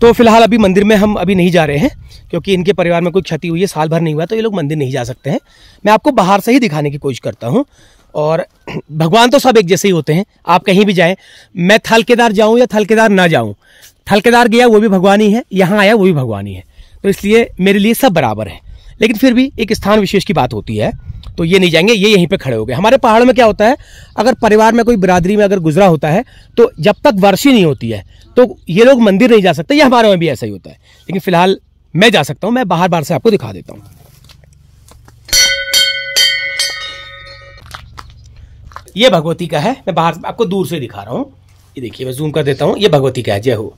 [SPEAKER 2] तो फिलहाल अभी मंदिर में हम अभी नहीं जा रहे हैं, क्योंकि इनके परिवार में कोई क्षति हुई है, साल भर नहीं हुआ, तो ये लोग मंदिर नहीं जा सकते हैं। मैं आपको बाहर से ही दिखाने की कोशिश करता हूँ। और भगवान तो सब एक जैसे ही होते हैं, आप कहीं भी जाएं, मैं थल केदार जाऊँ या थल केदार ना जाऊँ, थल केदार गया वो भी भगवान ही है, यहाँ आया वो भी भगवान ही है, तो इसलिए मेरे लिए सब बराबर है। लेकिन फिर भी एक स्थान विशेष की बात होती है, तो ये नहीं जाएंगे, ये यहीं पे खड़े हो गए। हमारे पहाड़ों में क्या होता है, अगर परिवार में कोई बिरादरी में अगर गुजरा होता है, तो जब तक वर्षी नहीं होती है तो ये लोग मंदिर नहीं जा सकते। ये हमारे में भी ऐसा ही होता है, लेकिन फिलहाल मैं जा सकता हूं, मैं बाहर बाहर से आपको दिखा देता हूं। ये भगवती का है, मैं बाहर आपको दूर से दिखा रहा हूं। ये देखिए, मैं जूम कर देता हूं, ये भगवती का है। जय हो।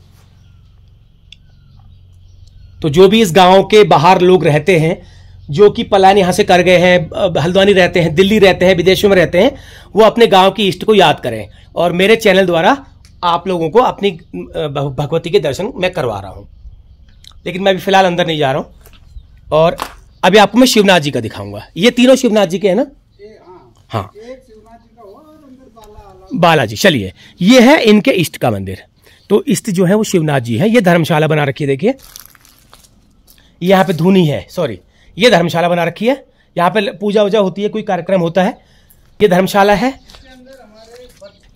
[SPEAKER 2] तो जो भी इस गांव के बाहर लोग रहते हैं, जो कि पलायन यहाँ से कर गए हैं, हल्द्वानी रहते हैं, दिल्ली रहते हैं, विदेशों में रहते हैं, वो अपने गांव की इष्ट को याद करें। और मेरे चैनल द्वारा आप लोगों को अपनी भगवती के दर्शन मैं करवा रहा हूँ। लेकिन मैं अभी फिलहाल अंदर नहीं जा रहा हूँ। और अभी आपको मैं शिवनाथ जी का दिखाऊंगा। ये तीनों शिवनाथ जी के हैं ना? हाँ, बालाजी। चलिए, ये है इनके इष्ट का मंदिर। तो इष्ट जो है वो शिवनाथ जी है। ये धर्मशाला बना रखी है, देखिए यहाँ पे धुनी है, सॉरी, ये धर्मशाला बना रखी है। यहाँ पे पूजा वूजा होती है, कोई कार्यक्रम होता है, ये धर्मशाला है।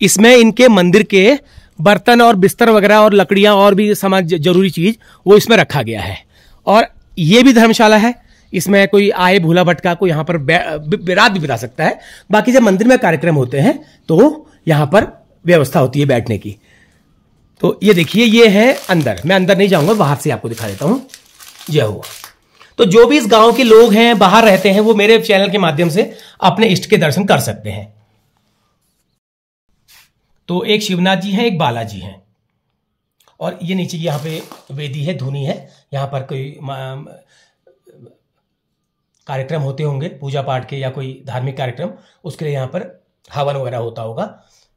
[SPEAKER 2] इसमें इनके मंदिर के बर्तन और बिस्तर वगैरह और लकड़ियां और भी सामान, जरूरी चीज, वो इसमें रखा गया है। और ये भी धर्मशाला है। इसमें कोई आए भूला भटका कोई यहाँ पर रात भी बिता सकता है। बाकी जब मंदिर में कार्यक्रम होते हैं तो यहाँ पर व्यवस्था होती है बैठने की। तो ये देखिए, ये है अंदर। मैं अंदर नहीं जाऊंगा, बाहर से आपको दिखा देता हूं। जय हो। तो जो भी इस गांव के लोग हैं, बाहर रहते हैं, वो मेरे चैनल के माध्यम से अपने इष्ट के दर्शन कर सकते हैं। तो एक शिवनाथ जी हैं, एक बालाजी हैं, और ये नीचे यहाँ पे वेदी है, धुनी है। यहाँ पर कोई कार्यक्रम होते होंगे, पूजा पाठ के या कोई धार्मिक कार्यक्रम, उसके लिए यहाँ पर हवन वगैरह होता होगा।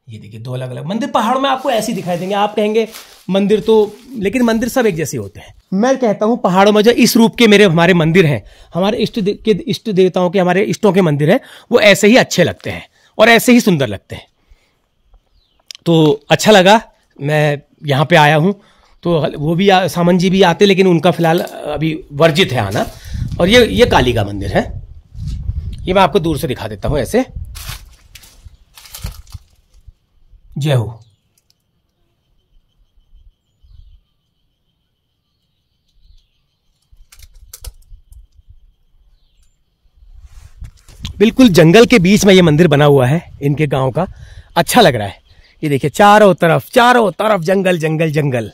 [SPEAKER 2] ये देखिए, दो अलग अलग मंदिर पहाड़ों में आपको ऐसे ही दिखाई देंगे। आप कहेंगे मंदिर तो, लेकिन मंदिर सब एक जैसे होते हैं। मैं कहता हूं पहाड़ों में जो इस रूप के हमारे मंदिर हैं, हमारे इष्ट देवताओं के, हमारे इष्टों के मंदिर हैं, वो ऐसे ही अच्छे लगते हैं और ऐसे ही सुंदर लगते हैं। तो अच्छा लगा, मैं यहाँ पे आया हूँ। तो वो भी सामन जी भी आते, लेकिन उनका फिलहाल अभी वर्जित है आना। और ये काली का मंदिर है। ये मैं आपको दूर से दिखा देता हूँ ऐसे। जय हो। बिल्कुल जंगल के बीच में ये मंदिर बना हुआ है इनके गांव का। अच्छा लग रहा है। ये देखिए, चारों तरफ जंगल जंगल जंगल।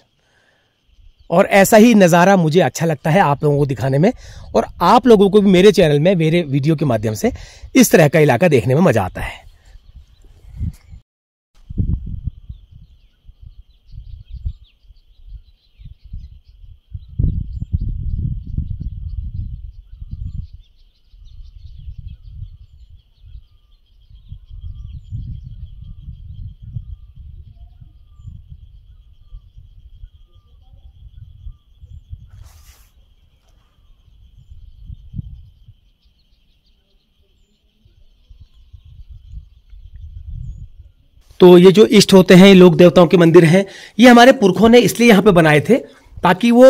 [SPEAKER 2] और ऐसा ही नज़ारा मुझे अच्छा लगता है आप लोगों को दिखाने में। और आप लोगों को भी मेरे चैनल में, मेरे वीडियो के माध्यम से इस तरह का इलाका देखने में मजा आता है। तो ये जो इष्ट होते हैं, लोक देवताओं के मंदिर हैं, ये हमारे पुरखों ने इसलिए यहाँ पे बनाए थे ताकि वो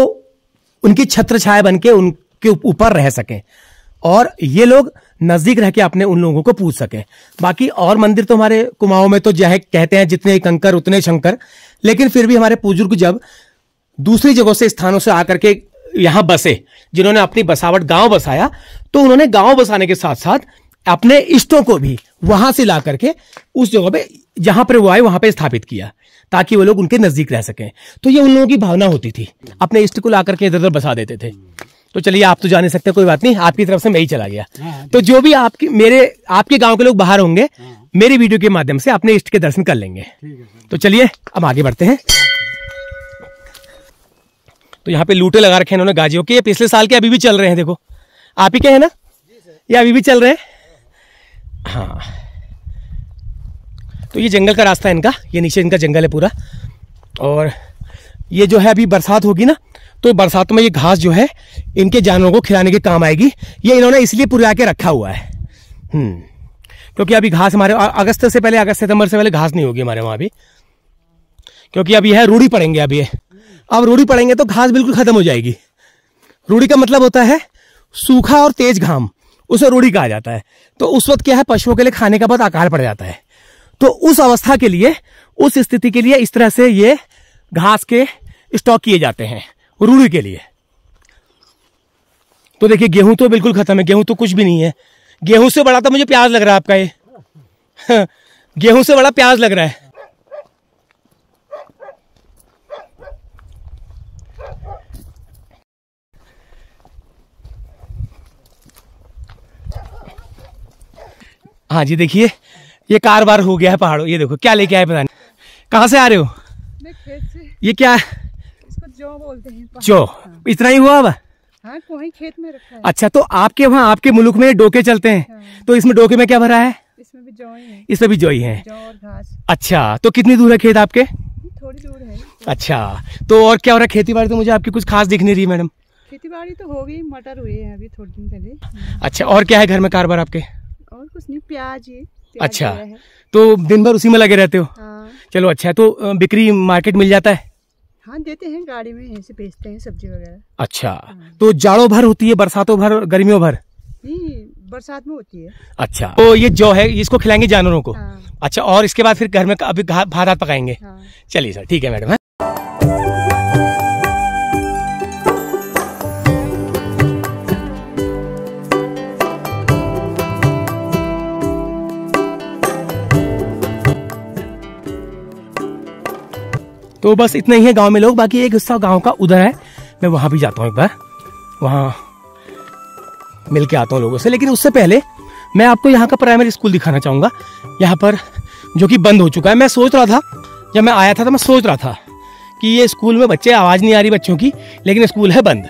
[SPEAKER 2] उनकी छत्र छाया बन के उनके ऊपर रह सकें और ये लोग नजदीक रह के अपने उन लोगों को पूज सकें। बाकी और मंदिर तो हमारे कुमाऊं में तो जय कहते हैं, जितने कंकर उतने शंकर। लेकिन फिर भी हमारे बुजुर्ग जब दूसरी जगहों से, स्थानों से आकर के यहाँ बसे, जिन्होंने अपनी बसावट गांव बसाया, तो उन्होंने गांव बसाने के साथ साथ अपने इष्टों को भी वहां से ला करके उस जगह पे जहां पर वो आए वहां पे स्थापित किया ताकि वो लोग उनके नजदीक रह सकें। तो ये उन लोगों की भावना होती थी, अपने इष्ट को ला करके इधर उधर बसा देते थे। तो चलिए, आप तो जा नहीं सकते, कोई बात नहीं, आपकी तरफ से मैं ही चला गया। तो जो भी आपके गांव के लोग बाहर होंगे, मेरी वीडियो के माध्यम से अपने इष्ट के दर्शन कर लेंगे। तो चलिए अब आगे बढ़ते हैं। तो यहाँ पे लूटे लगा रखे हैं इन्होंने गाजियों के, पिछले साल के अभी भी चल रहे हैं। देखो, आप ही के हैं ना, ये अभी भी चल रहे हैं। हाँ, तो ये जंगल का रास्ता है इनका, ये नीचे इनका जंगल है पूरा। और ये जो है, अभी बरसात होगी ना, तो बरसातों में ये घास जो है इनके जानवरों को खिलाने के काम आएगी। ये इन्होंने इसलिए पुरा के रखा हुआ है, क्योंकि अभी घास हमारे अगस्त सितंबर से पहले घास नहीं होगी हमारे वहाँ भी, क्योंकि अभी है रूढ़ी पड़ेंगे। अब रूढ़ी पड़ेंगे तो घास बिल्कुल खत्म हो जाएगी। रूढ़ी का मतलब होता है सूखा और तेज घाम, उसे रूढ़ी कहा जाता है। तो उस वक्त क्या है, पशुओं के लिए खाने का बहुत आकार पड़ जाता है। तो उस अवस्था के लिए, उस स्थिति के लिए इस तरह से ये घास के स्टॉक किए जाते हैं रूढ़ी के लिए। तो देखिए, गेहूं तो बिल्कुल खत्म है, गेहूं तो कुछ भी नहीं है। गेहूं से बड़ा तो मुझे प्याज लग रहा है आपका ये गेहूं से बड़ा प्याज लग रहा है। हाँ जी, देखिए ये कारबार हो गया है पहाड़ों। ये देखो क्या लेके आए, पता नहीं कहाँ से आ रहे हो।
[SPEAKER 4] मैं खेत से।
[SPEAKER 2] ये क्या है?
[SPEAKER 4] इसको जौ बोलते हैं।
[SPEAKER 2] जौ। इतना ही हुआ अब?
[SPEAKER 4] हाँ, वहीं खेत में रखा है।
[SPEAKER 2] अच्छा, तो आपके वहाँ आपके मुल्क में डोके चलते हैं।
[SPEAKER 4] हाँ।
[SPEAKER 2] तो इसमें डोके में क्या भरा है?
[SPEAKER 4] इसमें भी जौ है।
[SPEAKER 2] इसमें भी जोई है।
[SPEAKER 4] जौ और घास।
[SPEAKER 2] अच्छा, तो कितनी दूर है खेत आपके?
[SPEAKER 4] थोड़ी दूर है।
[SPEAKER 2] अच्छा, तो और क्या हो रहा है? खेती बाड़ी तो मुझे आपकी कुछ खास दिख नहीं रही मैडम।
[SPEAKER 4] खेती बाड़ी तो हो गई, मटर हुए हैं अभी थोड़े दिन पहले।
[SPEAKER 2] अच्छा, और क्या है घर में कारोबार आपके?
[SPEAKER 4] और कुछ नहीं, प्याज है।
[SPEAKER 2] अच्छा, तो दिन भर उसी में लगे रहते हो?
[SPEAKER 4] हाँ।
[SPEAKER 2] चलो अच्छा है। तो बिक्री मार्केट मिल जाता है?
[SPEAKER 4] हाँ, देते हैं, गाड़ी में ऐसे बेचते हैं सब्जी वगैरह।
[SPEAKER 2] अच्छा, तो जाड़ों भर होती है, बरसातों भर, गर्मियों भर?
[SPEAKER 4] नहीं, बरसात में होती है।
[SPEAKER 2] अच्छा, तो ये जो है इसको खिलाएंगे जानवरों को?
[SPEAKER 4] हाँ।
[SPEAKER 2] अच्छा, और इसके बाद फिर घर में अभी भात रात पकाएंगे?
[SPEAKER 4] हाँ।
[SPEAKER 2] चलिए सर, ठीक है मैडम। तो बस इतना ही है गांव में लोग, बाकी एक हिस्सा गांव का उधर है, मैं वहां भी जाता हूँ एक बार, वहां मिल के आता हूँ लोगों से। लेकिन उससे पहले मैं आपको यहाँ का प्राइमरी स्कूल दिखाना चाहूँगा, यहाँ पर जो कि बंद हो चुका है। मैं सोच रहा था, जब मैं आया था तो मैं सोच रहा था कि ये स्कूल में बच्चे, आवाज़ नहीं आ रही बच्चों की, लेकिन स्कूल है बंद।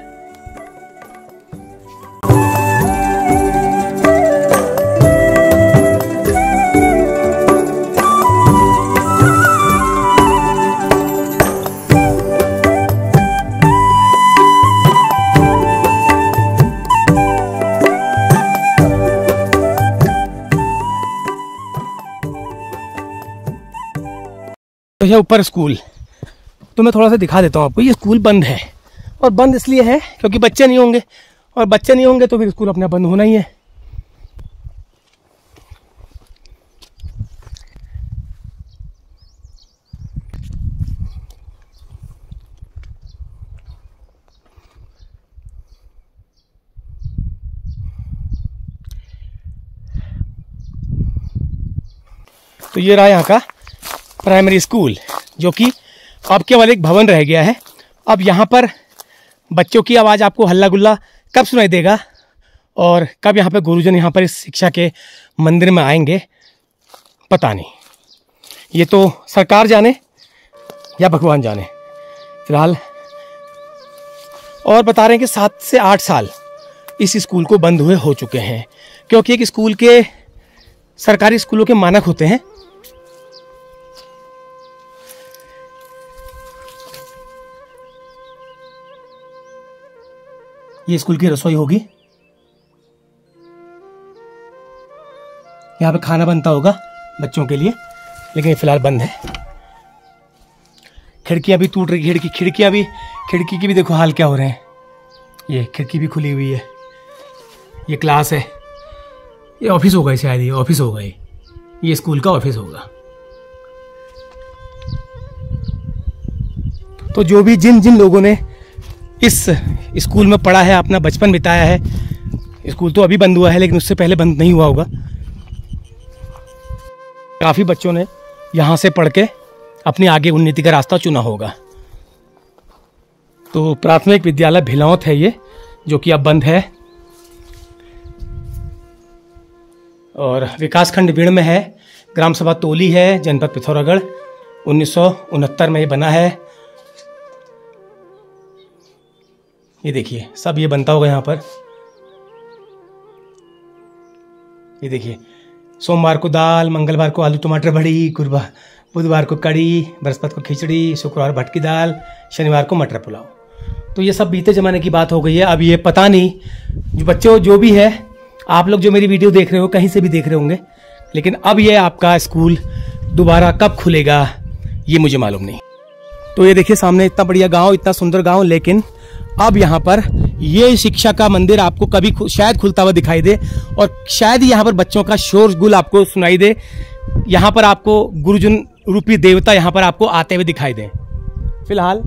[SPEAKER 2] तो ऊपर स्कूल, तो मैं थोड़ा सा दिखा देता हूँ आपको। ये स्कूल बंद है, और बंद इसलिए है क्योंकि बच्चे नहीं होंगे, और बच्चे नहीं होंगे तो फिर स्कूल अपने बंद होना ही है। तो ये रहा यहाँ का प्राइमरी स्कूल, जो कि अब केवल एक भवन रह गया है। अब यहाँ पर बच्चों की आवाज़ आपको हल्ला गुल्ला कब सुनाई देगा, और कब यहाँ पर गुरुजन यहाँ पर इस शिक्षा के मंदिर में आएंगे, पता नहीं। ये तो सरकार जाने या भगवान जाने। फिलहाल और बता रहे हैं कि 7 से 8 साल इस स्कूल को बंद हुए हो चुके हैं, क्योंकि एक स्कूल के, सरकारी स्कूलों के मानक होते हैं। ये स्कूल की रसोई होगी, यहाँ पे खाना बनता होगा बच्चों के लिए, लेकिन ये फिलहाल बंद है। खिड़कियां भी टूट रही, खिड़की की भी देखो हाल क्या हो रहे हैं। ये खिड़की भी खुली हुई है। ये क्लास है, ये ऑफिस होगा शायद, ये ऑफिस होगा, ये स्कूल का ऑफिस होगा। तो जो भी जिन लोगों ने इस स्कूल में पढ़ा है, अपना बचपन बिताया है, स्कूल तो अभी बंद हुआ है लेकिन उससे पहले बंद नहीं हुआ होगा, काफ़ी बच्चों ने यहाँ से पढ़ के अपनी आगे उन्नति का रास्ता चुना होगा। तो प्राथमिक विद्यालय भिलौत है ये, जो कि अब बंद है, और विकासखंड विण में है। ग्राम सभा तोली है, जनपद पिथौरागढ़। 1969 में ये बना है। ये देखिए, सब ये बनता होगा यहाँ पर। ये देखिए, सोमवार को दाल, मंगलवार को आलू टमाटर बड़ी, गुरुवार बुधवार को कड़ी, बृहस्पति को खिचड़ी, शुक्रवार भटकी दाल, शनिवार को मटर पुलाव। तो ये सब बीते ज़माने की बात हो गई है। अब ये पता नहीं, जो बच्चों जो भी है, आप लोग जो मेरी वीडियो देख रहे हो, कहीं से भी देख रहे होंगे, लेकिन अब ये आपका स्कूल दोबारा कब खुलेगा ये मुझे मालूम नहीं। तो ये देखिए सामने इतना बढ़िया गांव, इतना सुंदर गांव, लेकिन अब यहाँ पर ये शिक्षा का मंदिर आपको कभी शायद खुलता हुआ दिखाई दे, और शायद ही यहाँ पर बच्चों का शोरगुल आपको सुनाई दे। यहाँ पर आपको गुरुजन रूपी देवता यहाँ पर आपको आते हुए दिखाई दे। फिलहाल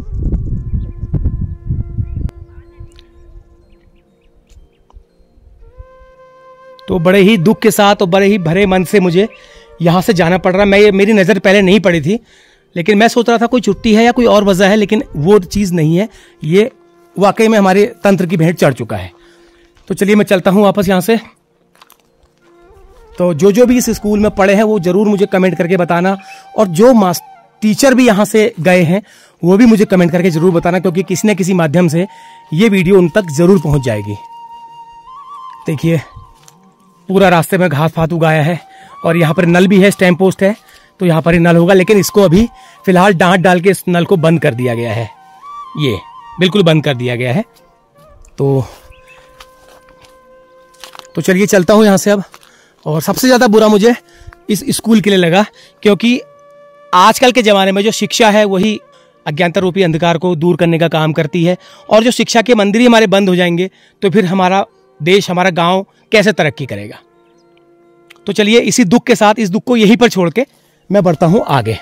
[SPEAKER 2] तो बड़े ही दुख के साथ और बड़े ही भरे मन से मुझे यहाँ से जाना पड़ रहा। मेरी नज़र पहले नहीं पड़ी थी, लेकिन मैं सोच रहा था कोई छुट्टी है या कोई और वजह है, लेकिन वो चीज़ नहीं है। ये वाकई में हमारे तंत्र की भेंट चढ़ चुका है। तो चलिए मैं चलता हूँ वापस यहाँ से। तो जो भी इस स्कूल में पढ़े हैं वो ज़रूर मुझे कमेंट करके बताना, और जो टीचर भी यहाँ से गए हैं वो भी मुझे कमेंट करके जरूर बताना, क्योंकि किसी न किसी माध्यम से ये वीडियो उन तक जरूर पहुंच जाएगी। देखिए पूरा रास्ते में घास फात उगाया है और यहाँ पर नल भी है, स्टैंप पोस्ट है, तो यहाँ पर ही नल होगा, लेकिन इसको अभी फिलहाल डांट डाल के इस नल को बंद कर दिया गया है। ये बिल्कुल बंद कर दिया गया है। तो चलिए चलता हूँ यहाँ से अब। और सबसे ज्यादा बुरा मुझे इस स्कूल के लिए लगा, क्योंकि आजकल के ज़माने में जो शिक्षा है वही अज्ञानता रूपी अंधकार को दूर करने का काम करती है। और जो शिक्षा के मंदिर ही हमारे बंद हो जाएंगे तो फिर हमारा देश, हमारा गांव कैसे तरक्की करेगा। तो चलिए इसी दुख के साथ, इस दुख को यहीं पर छोड़ के मैं बढ़ता हूं आगे।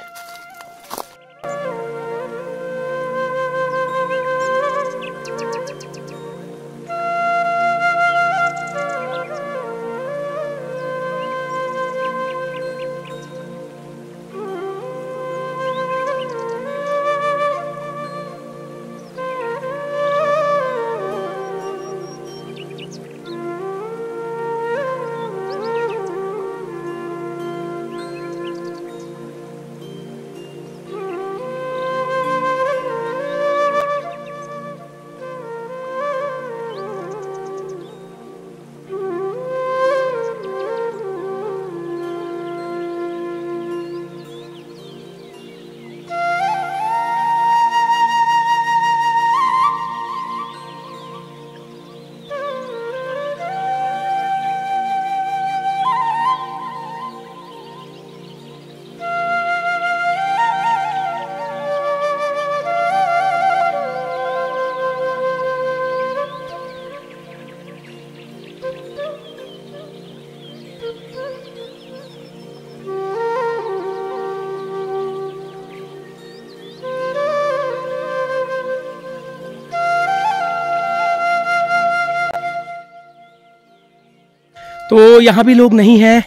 [SPEAKER 2] तो यहाँ भी लोग नहीं है।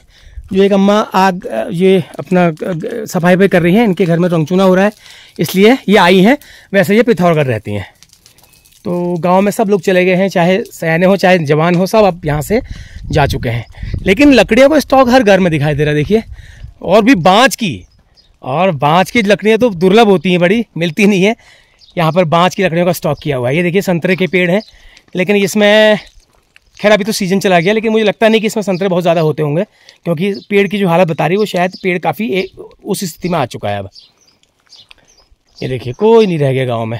[SPEAKER 2] जो एक अम्मा आग ये अपना सफाई पे कर रही हैं, इनके घर में रंगचूना हो रहा है इसलिए ये आई हैं। वैसे ये पिथौरागढ़ रहती हैं। तो गांव में सब लोग चले गए हैं, चाहे सयाने हो चाहे जवान हो, सब अब यहाँ से जा चुके हैं। लेकिन लकड़ियों का स्टॉक हर घर में दिखाई दे रहा है। देखिए, और भी बाँच की लकड़ियाँ तो दुर्लभ होती हैं, बड़ी मिलती नहीं है। यहाँ पर बाँच की लकड़ियों का स्टॉक किया हुआ है। ये देखिए संतरे के पेड़ हैं, लेकिन इसमें खैर अभी तो सीजन चला गया, लेकिन मुझे लगता नहीं कि इसमें संतरे बहुत ज़्यादा होते होंगे, क्योंकि पेड़ की जो हालत बता रही है वो शायद पेड़ काफ़ी उस स्थिति में आ चुका है अब। ये देखिए कोई नहीं रह गया गांव में,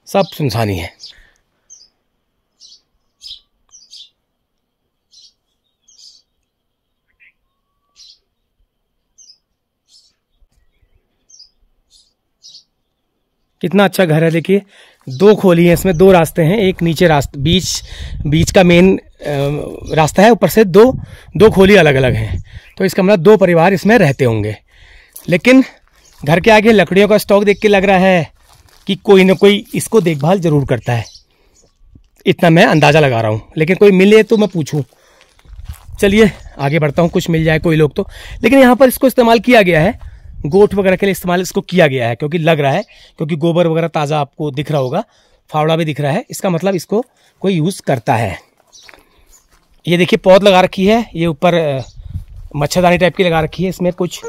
[SPEAKER 2] सब सुनसानी है। कितना अच्छा घर है। देखिए 2 खोली है इसमें, 2 रास्ते हैं, एक नीचे रास्ता बीच का मेन रास्ता है, ऊपर से दो खोली अलग अलग हैं। तो इसका मतलब 2 परिवार इसमें रहते होंगे। लेकिन घर के आगे लकड़ियों का स्टॉक देख के लग रहा है कि कोई ना कोई इसको देखभाल जरूर करता है, इतना मैं अंदाज़ा लगा रहा हूँ। लेकिन कोई मिले तो मैं पूछूं। चलिए आगे बढ़ता हूँ, कुछ मिल जाए कोई लोग तो। लेकिन यहाँ पर इसको इस्तेमाल किया गया है, गोठ वगैरह के लिए इस्तेमाल इसको किया गया है, क्योंकि लग रहा है, क्योंकि गोबर वगैरह ताज़ा आपको दिख रहा होगा, फावड़ा भी दिख रहा है, इसका मतलब इसको कोई यूज़ करता है। ये देखिए पौध लगा रखी है, ये ऊपर मच्छरदानी टाइप की लगा रखी है, इसमें कुछ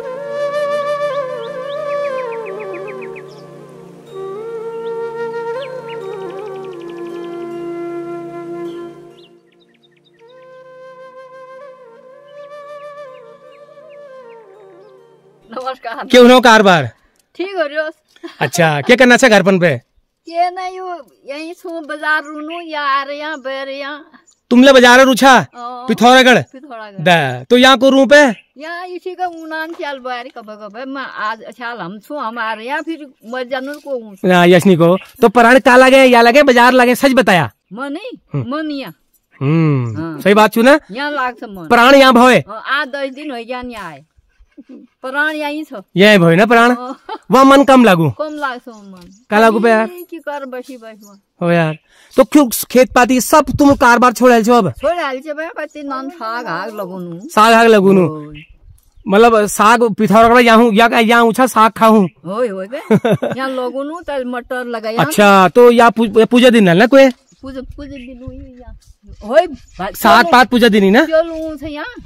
[SPEAKER 5] नमस्कार।
[SPEAKER 2] क्यों हो कारबार?
[SPEAKER 5] ठीक हो रही।
[SPEAKER 2] अच्छा, क्या करना था घरपन पे?
[SPEAKER 5] ये नहीं यही सो बाजार रूनू या आ रहे यहाँ बैर यहाँ
[SPEAKER 2] तुमले बाजार रुछा पिथौरागढ़ तो यहाँ को रूप है
[SPEAKER 5] यहाँ इसी का उनान चाल बारी कब मैं आज अच्छा हम छू हमारे यहाँ फिर मजनूर को
[SPEAKER 2] यशनी को तो प्राण का लगे या लगे बाजार लगे, सच बताया
[SPEAKER 5] मनी मनिया
[SPEAKER 2] सही बात छू ना।
[SPEAKER 5] यहाँ लाग
[SPEAKER 2] प्राण यहाँ भवे
[SPEAKER 5] आज 10 दिन हो गया नहीं आए प्राण यही छो
[SPEAKER 2] यही भवे ना प्राण वहाँ मन कम लागू
[SPEAKER 5] मन
[SPEAKER 2] का लागू पे यार
[SPEAKER 5] की कर बसी
[SPEAKER 2] हो यार। तो क्यों खेत पाती सब तुम कारबार छोड़ छो? अब
[SPEAKER 5] छोड़ साग आग
[SPEAKER 2] लगुनु मतलब साग पिथौरागढ़ यहाँ उछा साग खाऊं
[SPEAKER 5] यहाँ लगुनु तो मटर लगाया।
[SPEAKER 2] अच्छा तो यहाँ पूजा दिन है ना कोई
[SPEAKER 5] पूजा
[SPEAKER 2] साग पात पूजा दिन ही ना।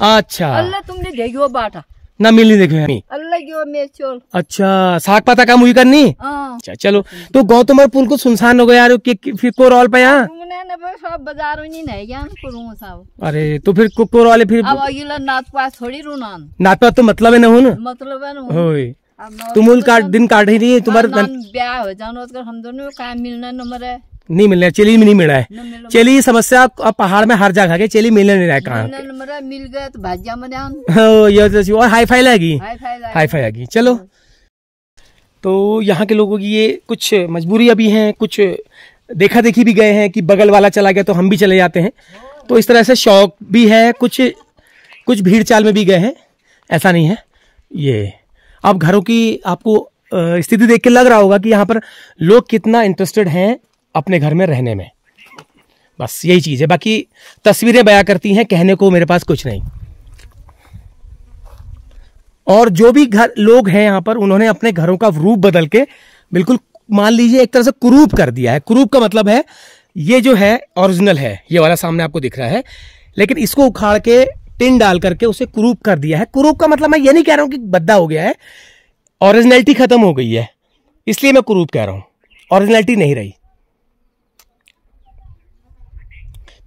[SPEAKER 5] अच्छा
[SPEAKER 2] अल्लाह
[SPEAKER 5] तुमने देखो बाटा
[SPEAKER 2] ना मिलनी देखे
[SPEAKER 5] अल्लाह की मेरे चोल।
[SPEAKER 2] अच्छा साग पता का मुही करनी। अच्छा चलो तो गौतम पुल को सुनसान हो गया यार फिर कोरौल पे यहाँ
[SPEAKER 5] सब बाजार में नहीं ज्ञान करूँ सब।
[SPEAKER 2] अरे तो फिर कोरौल फिर
[SPEAKER 5] अब अगला नात पास थोड़ी रूनान
[SPEAKER 2] नात पास तो मतलब है ना हो ना
[SPEAKER 5] मतलब है ना
[SPEAKER 2] तुम मूल दिन काट ही रही है तुम्हारे
[SPEAKER 5] ब्याह हो जानो हम दोनों काम मिलना नंबर है
[SPEAKER 2] नहीं मिलना चेली में नहीं मिला है चेली समस्या अब पहाड़ में हर जगह के चेली मिलने नहीं रहा है कहाँ
[SPEAKER 5] मिल गए तो भाज्या में
[SPEAKER 2] और हाई फाई लगेगी हाई फाई आएगी। चलो तो यहाँ के लोगों की ये कुछ मजबूरी अभी है कुछ देखा देखी भी गए हैं कि बगल वाला चला गया तो हम भी चले जाते हैं तो इस तरह से शौक भी है कुछ भीड़ चाल में भी गए हैं ऐसा नहीं है। ये अब घरों की आपको स्थिति देख के लग रहा होगा कि यहाँ पर लोग कितना इंटरेस्टेड हैं अपने घर में रहने में। बस यही चीज है बाकी तस्वीरें बयां करती हैं कहने को मेरे पास कुछ नहीं। और जो भी घर लोग हैं यहाँ पर उन्होंने अपने घरों का रूप बदल के बिल्कुल मान लीजिए एक तरह से कुरूप कर दिया है। कुरूप का मतलब है ये जो है ओरिजिनल है ये वाला सामने आपको दिख रहा है लेकिन इसको उखाड़ के टिन डाल करके उसे कुरूप कर दिया है। कुरूप का मतलब मैं ये नहीं कह रहा हूं कि बद्दा हो गया है ओरिजिनलिटी खत्म हो गई है इसलिए मैं कुरूप कह रहा हूं ओरिजिनलिटी नहीं रही।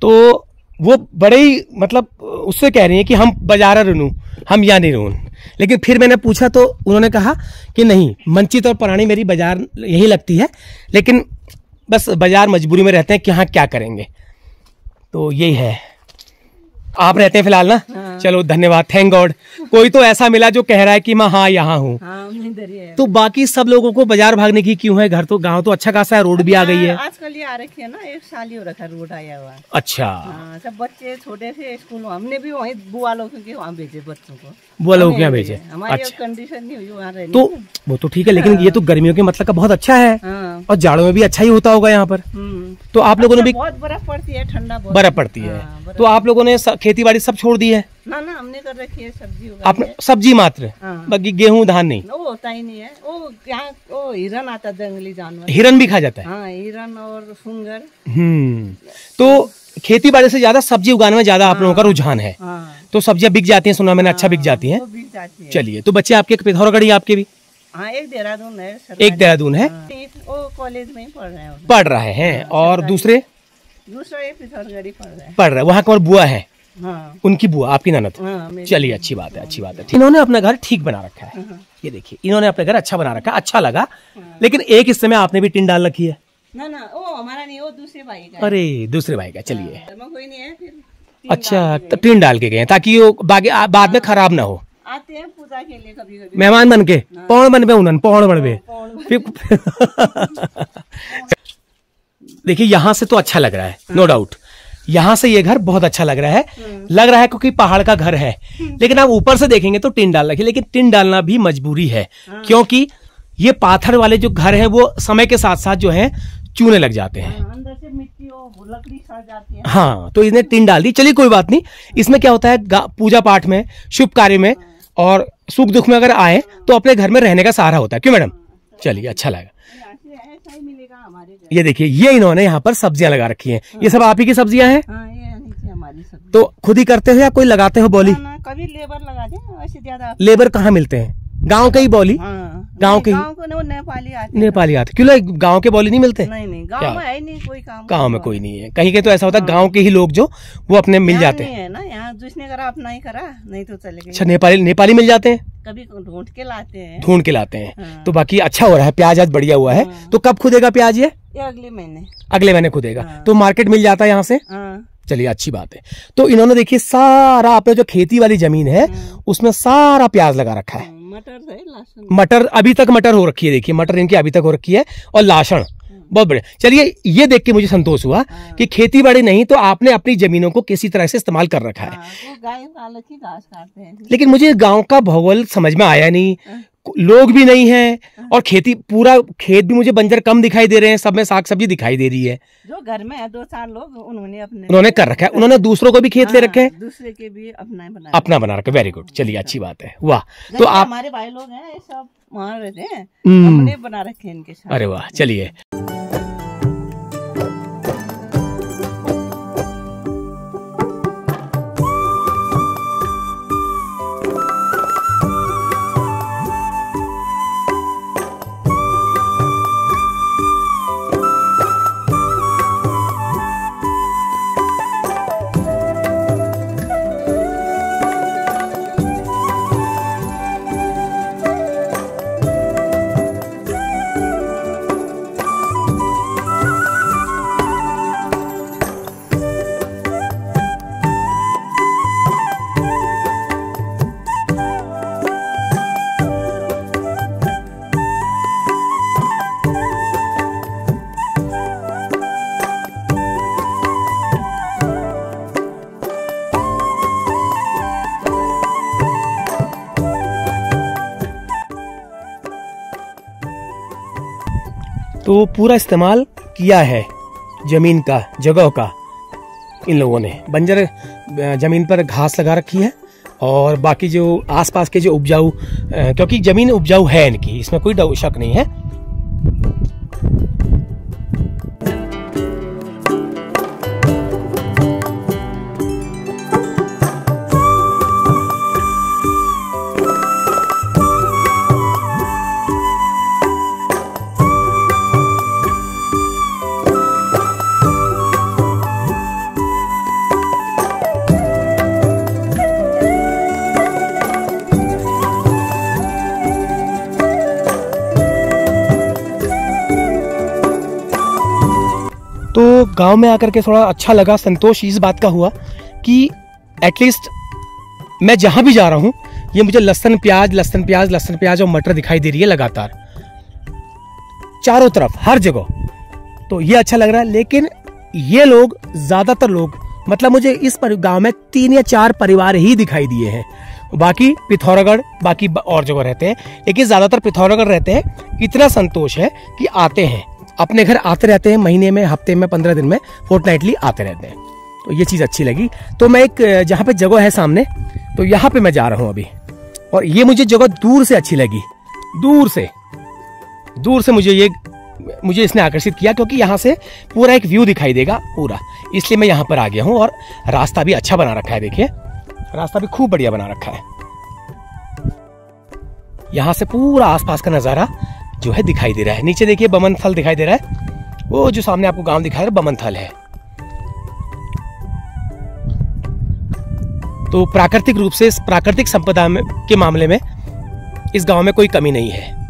[SPEAKER 2] तो वो बड़े ही मतलब उससे कह रही हैं कि हम बाजारा रुनू हम या नहीं रून लेकिन फिर मैंने पूछा तो उन्होंने कहा कि नहीं मंचित और पुरानी मेरी बाजार यही लगती है लेकिन बस बाजार मजबूरी में रहते हैं कि हाँ क्या करेंगे। तो यही है आप रहते हैं फिलहाल ना। हाँ। चलो धन्यवाद थैंक गॉड कोई तो ऐसा मिला जो कह रहा है कि मैं हाँ यहाँ हूँ। तो बाकी सब लोगों को बाजार भागने की क्यों है घर तो गांव तो अच्छा खासा है रोड भी आ गई है
[SPEAKER 6] आजकल ये आ रखी है ना 1 साल ही हो रखा रोड आया हुआ।
[SPEAKER 2] अच्छा
[SPEAKER 6] सब बच्चे छोटे से स्कूल हमने भी वहीं बुआ लोगों के वहाँ भेजे बच्चों को
[SPEAKER 2] बुआ लोगों के यहाँ भेजे।
[SPEAKER 6] हमारी कंडीशन नहीं हुई वहाँ रहने
[SPEAKER 2] तो वो तो ठीक है लेकिन ये तो गर्मियों के मतलब का बहुत अच्छा है और जाड़ों में भी अच्छा ही होता होगा यहाँ पर। तो आप लोगों ने भी
[SPEAKER 6] बहुत बर्फ पड़ती है ठंडा
[SPEAKER 2] बर्फ पड़ती है तो आप लोगों ने खेती बाड़ी सब छोड़ दी है
[SPEAKER 6] ना हमने कर रखी है सब्जी
[SPEAKER 2] आपने सब्जी मात्र बाकी गेहूं धान नहीं
[SPEAKER 6] वो होता ही नहीं है। वो यहाँ वो हिरन आता है जंगली जानवर
[SPEAKER 2] हिरन भी खा जाता है।
[SPEAKER 6] हाँ हिरन और सुंगर।
[SPEAKER 2] तो खेती बाड़ी से ज्यादा सब्जी उगाने में ज्यादा आप लोगों का रुझान है। तो सब्जियां बिक जाती हैं सुना मैंने अच्छा बिक जाती हैं। चलिए तो बच्चे आपके पिथौरागढ़ आपके भी
[SPEAKER 6] हाँ एक देहरादून है
[SPEAKER 2] वो
[SPEAKER 6] कॉलेज में
[SPEAKER 2] पढ़ रहे हैं और दूसरा
[SPEAKER 6] पिथौरागढ़
[SPEAKER 2] पढ़ रहे वहाँ का बुआ है। हाँ। उनकी बुआ आपकी ननद। चलिए अच्छी बात है इन्होंने अपना घर ठीक बना रखा है। ये देखिए इन्होंने अपना घर अच्छा बना रखा है अच्छा लगा लेकिन एक हिस्से में आपने भी टिन डाल रखी है।
[SPEAKER 6] ना वो हमारा नहीं वो दूसरे भाई का।
[SPEAKER 2] अरे दूसरे भाई का चलिए
[SPEAKER 6] कोई नहीं है फिर
[SPEAKER 2] अच्छा तो टिन डाल के गए ताकि वो बाद में खराब ना हो।
[SPEAKER 6] आते हैं पूजा के लिए कभी
[SPEAKER 2] मेहमान बन के पौड़ बनबे उन्हन पौड़ बनबे देखिए यहाँ से तो अच्छा लग रहा है नो डाउट यहाँ से ये घर बहुत अच्छा लग रहा है क्योंकि पहाड़ का घर है लेकिन आप ऊपर से देखेंगे तो टिन डाल रखी लेकिन टिन डालना भी मजबूरी है क्योंकि ये पाथर वाले जो घर हैं वो समय के साथ साथ जो है चूने लग जाते हैं
[SPEAKER 6] अंदर से मिट्टी और लकड़ी सड़ जाती है।
[SPEAKER 2] हाँ तो इसने टिन डाल दी चलिए कोई बात नहीं। इसमें क्या होता है पूजा पाठ में शुभ कार्य में और सुख दुख में अगर आए तो अपने घर में रहने का सहारा होता है क्यों मैडम। चलिए अच्छा लगा। ये देखिए ये इन्होंने यहाँ पर सब्जियां लगा रखी हैं ये सब आप ही की सब्जियां हैं। तो खुद ही करते हो या कोई लगाते हो बोली
[SPEAKER 6] कभी लेबर लगा दे वैसे ज्यादा
[SPEAKER 2] लेबर कहाँ मिलते हैं गांव के ही बोली गांव के नेपाली आते क्यों गांव के बोली नहीं मिलते
[SPEAKER 6] नहीं गांव में है नहीं कोई काम
[SPEAKER 2] गांव में कोई नहीं है कहीं के तो ऐसा होता है गांव के ही लोग जो वो अपने मिल जाते हैं
[SPEAKER 6] ना यहाँ जिसने करा अपना ही करा नहीं तो चले गए।
[SPEAKER 2] अच्छा नेपाली मिल जाते हैं
[SPEAKER 6] कभी ढूंढ के लाते हैं
[SPEAKER 2] तो बाकी अच्छा हो रहा है प्याज आज बढ़िया हुआ है। तो कब खुदेगा प्याज ये अगले महीने खुदेगा तो मार्केट मिल जाता है यहाँ से। चलिए अच्छी बात है। तो इन्होंने देखिए सारा आपने जो खेती वाली जमीन है उसमें सारा प्याज लगा रखा है। मटर अभी तक मटर हो रखी है देखिए मटर इनकी अभी तक हो रखी है और लाशण बहुत बड़े। चलिए ये देख के मुझे संतोष हुआ कि खेती बाड़ी नहीं तो आपने अपनी जमीनों को किसी तरह से इस्तेमाल कर रखा है।
[SPEAKER 6] गाय की घास काटते हैं
[SPEAKER 2] लेकिन मुझे गांव का भूगोल समझ में आया नहीं लोग भी नहीं है और खेती पूरा खेत भी मुझे बंजर कम दिखाई दे रहे हैं सब में साग सब्जी दिखाई दे रही है।
[SPEAKER 6] जो घर में है 2-4 लोग उन्होंने
[SPEAKER 2] कर रखा है उन्होंने दूसरों को भी खेत ले रखे हैं
[SPEAKER 6] दूसरे के भी
[SPEAKER 2] अपना बना रखा। वेरी गुड चलिए अच्छी बात है वाह। तो आप
[SPEAKER 6] हमारे भाई लोग हैं सब वहाँ रहते हैं हमने बना रखे हैं इनके साथ।
[SPEAKER 2] अरे वाह चलिए तो पूरा इस्तेमाल किया है जमीन का, जगह का। इन लोगों ने बंजर जमीन पर घास लगा रखी है और बाकी जो आसपास के जो उपजाऊ, क्योंकि जमीन उपजाऊ है इनकी, इसमें कोई शक नहीं है। तो गांव में आकर के थोड़ा अच्छा लगा, संतोष इस बात का हुआ कि एटलीस्ट मैं जहां भी जा रहा हूं ये मुझे लहसुन प्याज और मटर दिखाई दे रही है लगातार चारों तरफ, हर जगह। तो ये अच्छा लग रहा है। लेकिन ये लोग, ज्यादातर लोग, मतलब मुझे इस गांव में 3 या 4 परिवार ही दिखाई दिए हैं, बाकी पिथौरागढ़, बाकी और जगह रहते हैं, लेकिन ज्यादातर पिथौरागढ़ रहते हैं। इतना संतोष है कि आते हैं, अपने घर आते रहते हैं, महीने में, हफ्ते में, 15 दिन में, फोर्टनाइटली आते रहते हैं। तो ये चीज़ अच्छी लगी। तो मैं एक जहाँ पे जगह है सामने, तो यहाँ पे मैं जा रहा हूँ अभी, और ये मुझे जगह दूर से अच्छी लगी। दूर से मुझे इसने आकर्षित किया, क्योंकि यहाँ से पूरा एक व्यू दिखाई देगा पूरा, इसलिए मैं यहाँ पर आ गया हूँ। और रास्ता भी अच्छा बना रखा है, देखिए रास्ता भी खूब बढ़िया बना रखा है। यहाँ से पूरा आसपास का नज़ारा जो है दिखाई दे रहा है। नीचे देखिए बमन थल दिखाई दे रहा है, वो जो सामने आपको गांव दिखाई दे रहा है बमन थल है। तो प्राकृतिक रूप से, प्राकृतिक संपदा के मामले में इस गांव में कोई कमी नहीं है।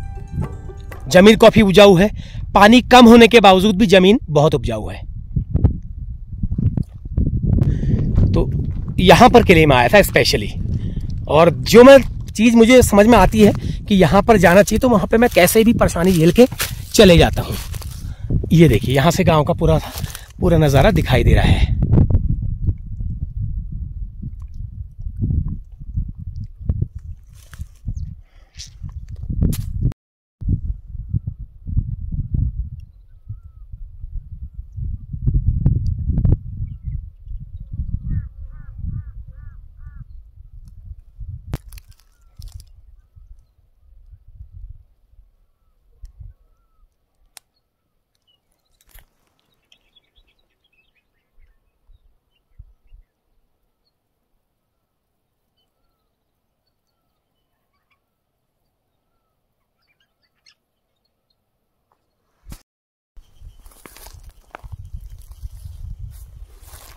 [SPEAKER 2] जमीन काफी उपजाऊ है, पानी कम होने के बावजूद भी जमीन बहुत उपजाऊ है। तो यहां पर के लिए मैं आया था स्पेशली, और जो मैं चीज मुझे समझ में आती है कि यहां पर जाना चाहिए, तो वहां पे मैं कैसे भी परेशानी झेल के चले जाता हूं। ये देखिए यहां से गांव का पूरा नजारा दिखाई दे रहा है।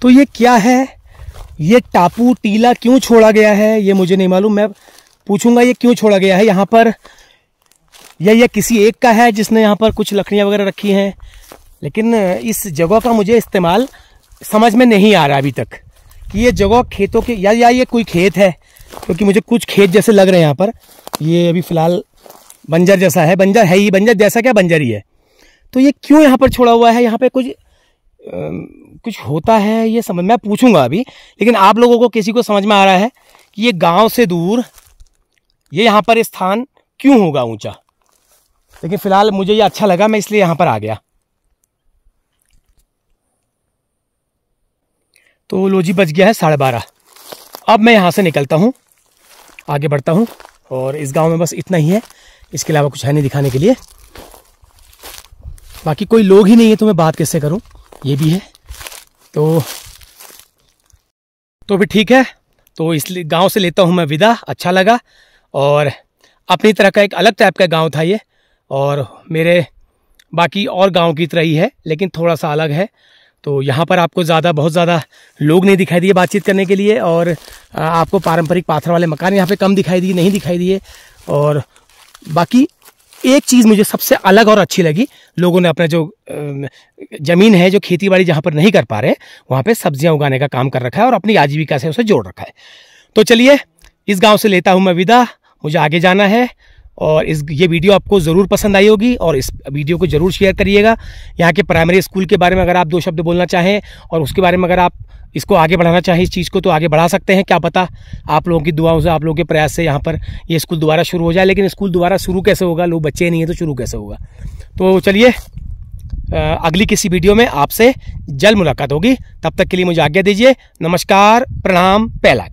[SPEAKER 2] तो ये क्या है, ये टापू टीला क्यों छोड़ा गया है ये मुझे नहीं मालूम। मैं पूछूंगा ये क्यों छोड़ा गया है यहाँ पर, या ये किसी एक का है जिसने यहाँ पर कुछ लकड़ियाँ वगैरह रखी हैं। लेकिन इस जगह का मुझे इस्तेमाल समझ में नहीं आ रहा अभी तक कि ये जगह खेतों के, या ये कोई खेत है, क्योंकि मुझे कुछ खेत जैसे लग रहे हैं यहाँ पर। ये अभी फिलहाल बंजर जैसा है, बंजर है ही, बंजर जैसा क्या बंजर ही है। तो ये क्यों यहाँ पर छोड़ा हुआ है, यहाँ पे कुछ होता है ये समझ, मैं पूछूंगा अभी। लेकिन आप लोगों को किसी को समझ में आ रहा है कि ये गांव से दूर ये यहाँ पर स्थान क्यों होगा ऊंचा। लेकिन फिलहाल मुझे ये अच्छा लगा, मैं इसलिए यहाँ पर आ गया। तो लो जी, बज गया है 12:30। अब मैं यहाँ से निकलता हूँ, आगे बढ़ता हूँ। और इस गांव में बस इतना ही है, इसके अलावा कुछ है नहीं दिखाने के लिए। बाकी कोई लोग ही नहीं है तो मैं बात कैसे करूँ, ये भी है। तो भी ठीक है। तो इसलिए गांव से लेता हूं मैं विदा। अच्छा लगा, और अपनी तरह का एक अलग टाइप का गांव था ये, और मेरे बाकी और गांव की तरह ही है, लेकिन थोड़ा सा अलग है। तो यहाँ पर आपको बहुत ज़्यादा लोग नहीं दिखाई दिए बातचीत करने के लिए, और आपको पारंपरिक पाथर वाले मकान यहाँ पे कम दिखाई दिए, नहीं दिखाई दिए। और बाकी एक चीज़ मुझे सबसे अलग और अच्छी लगी, लोगों ने अपना जो ज़मीन है, जो खेती बाड़ी जहाँ पर नहीं कर पा रहे, वहाँ पे सब्जियाँ उगाने का काम कर रखा है और अपनी आजीविका से उसे जोड़ रखा है। तो चलिए, इस गांव से लेता हूँ मैं विदा, मुझे आगे जाना है। और ये वीडियो आपको ज़रूर पसंद आई होगी, और इस वीडियो को ज़रूर शेयर करिएगा। यहाँ के प्राइमरी स्कूल के बारे में अगर आप 2 शब्द बोलना चाहें, और उसके बारे में अगर आप इसको आगे बढ़ाना चाहें, इस चीज़ को, तो आगे बढ़ा सकते हैं। क्या पता आप लोगों की दुआओं से, आप लोगों के प्रयास से यहाँ पर ये स्कूल दोबारा शुरू हो जाए। लेकिन स्कूल दोबारा शुरू कैसे होगा, लोग बच्चे नहीं हैं तो शुरू कैसे होगा। तो चलिए, अगली किसी वीडियो में आपसे जल्द मुलाकात होगी। तब तक के लिए मुझे आज्ञा दीजिए। नमस्कार, प्रणाम, पहला।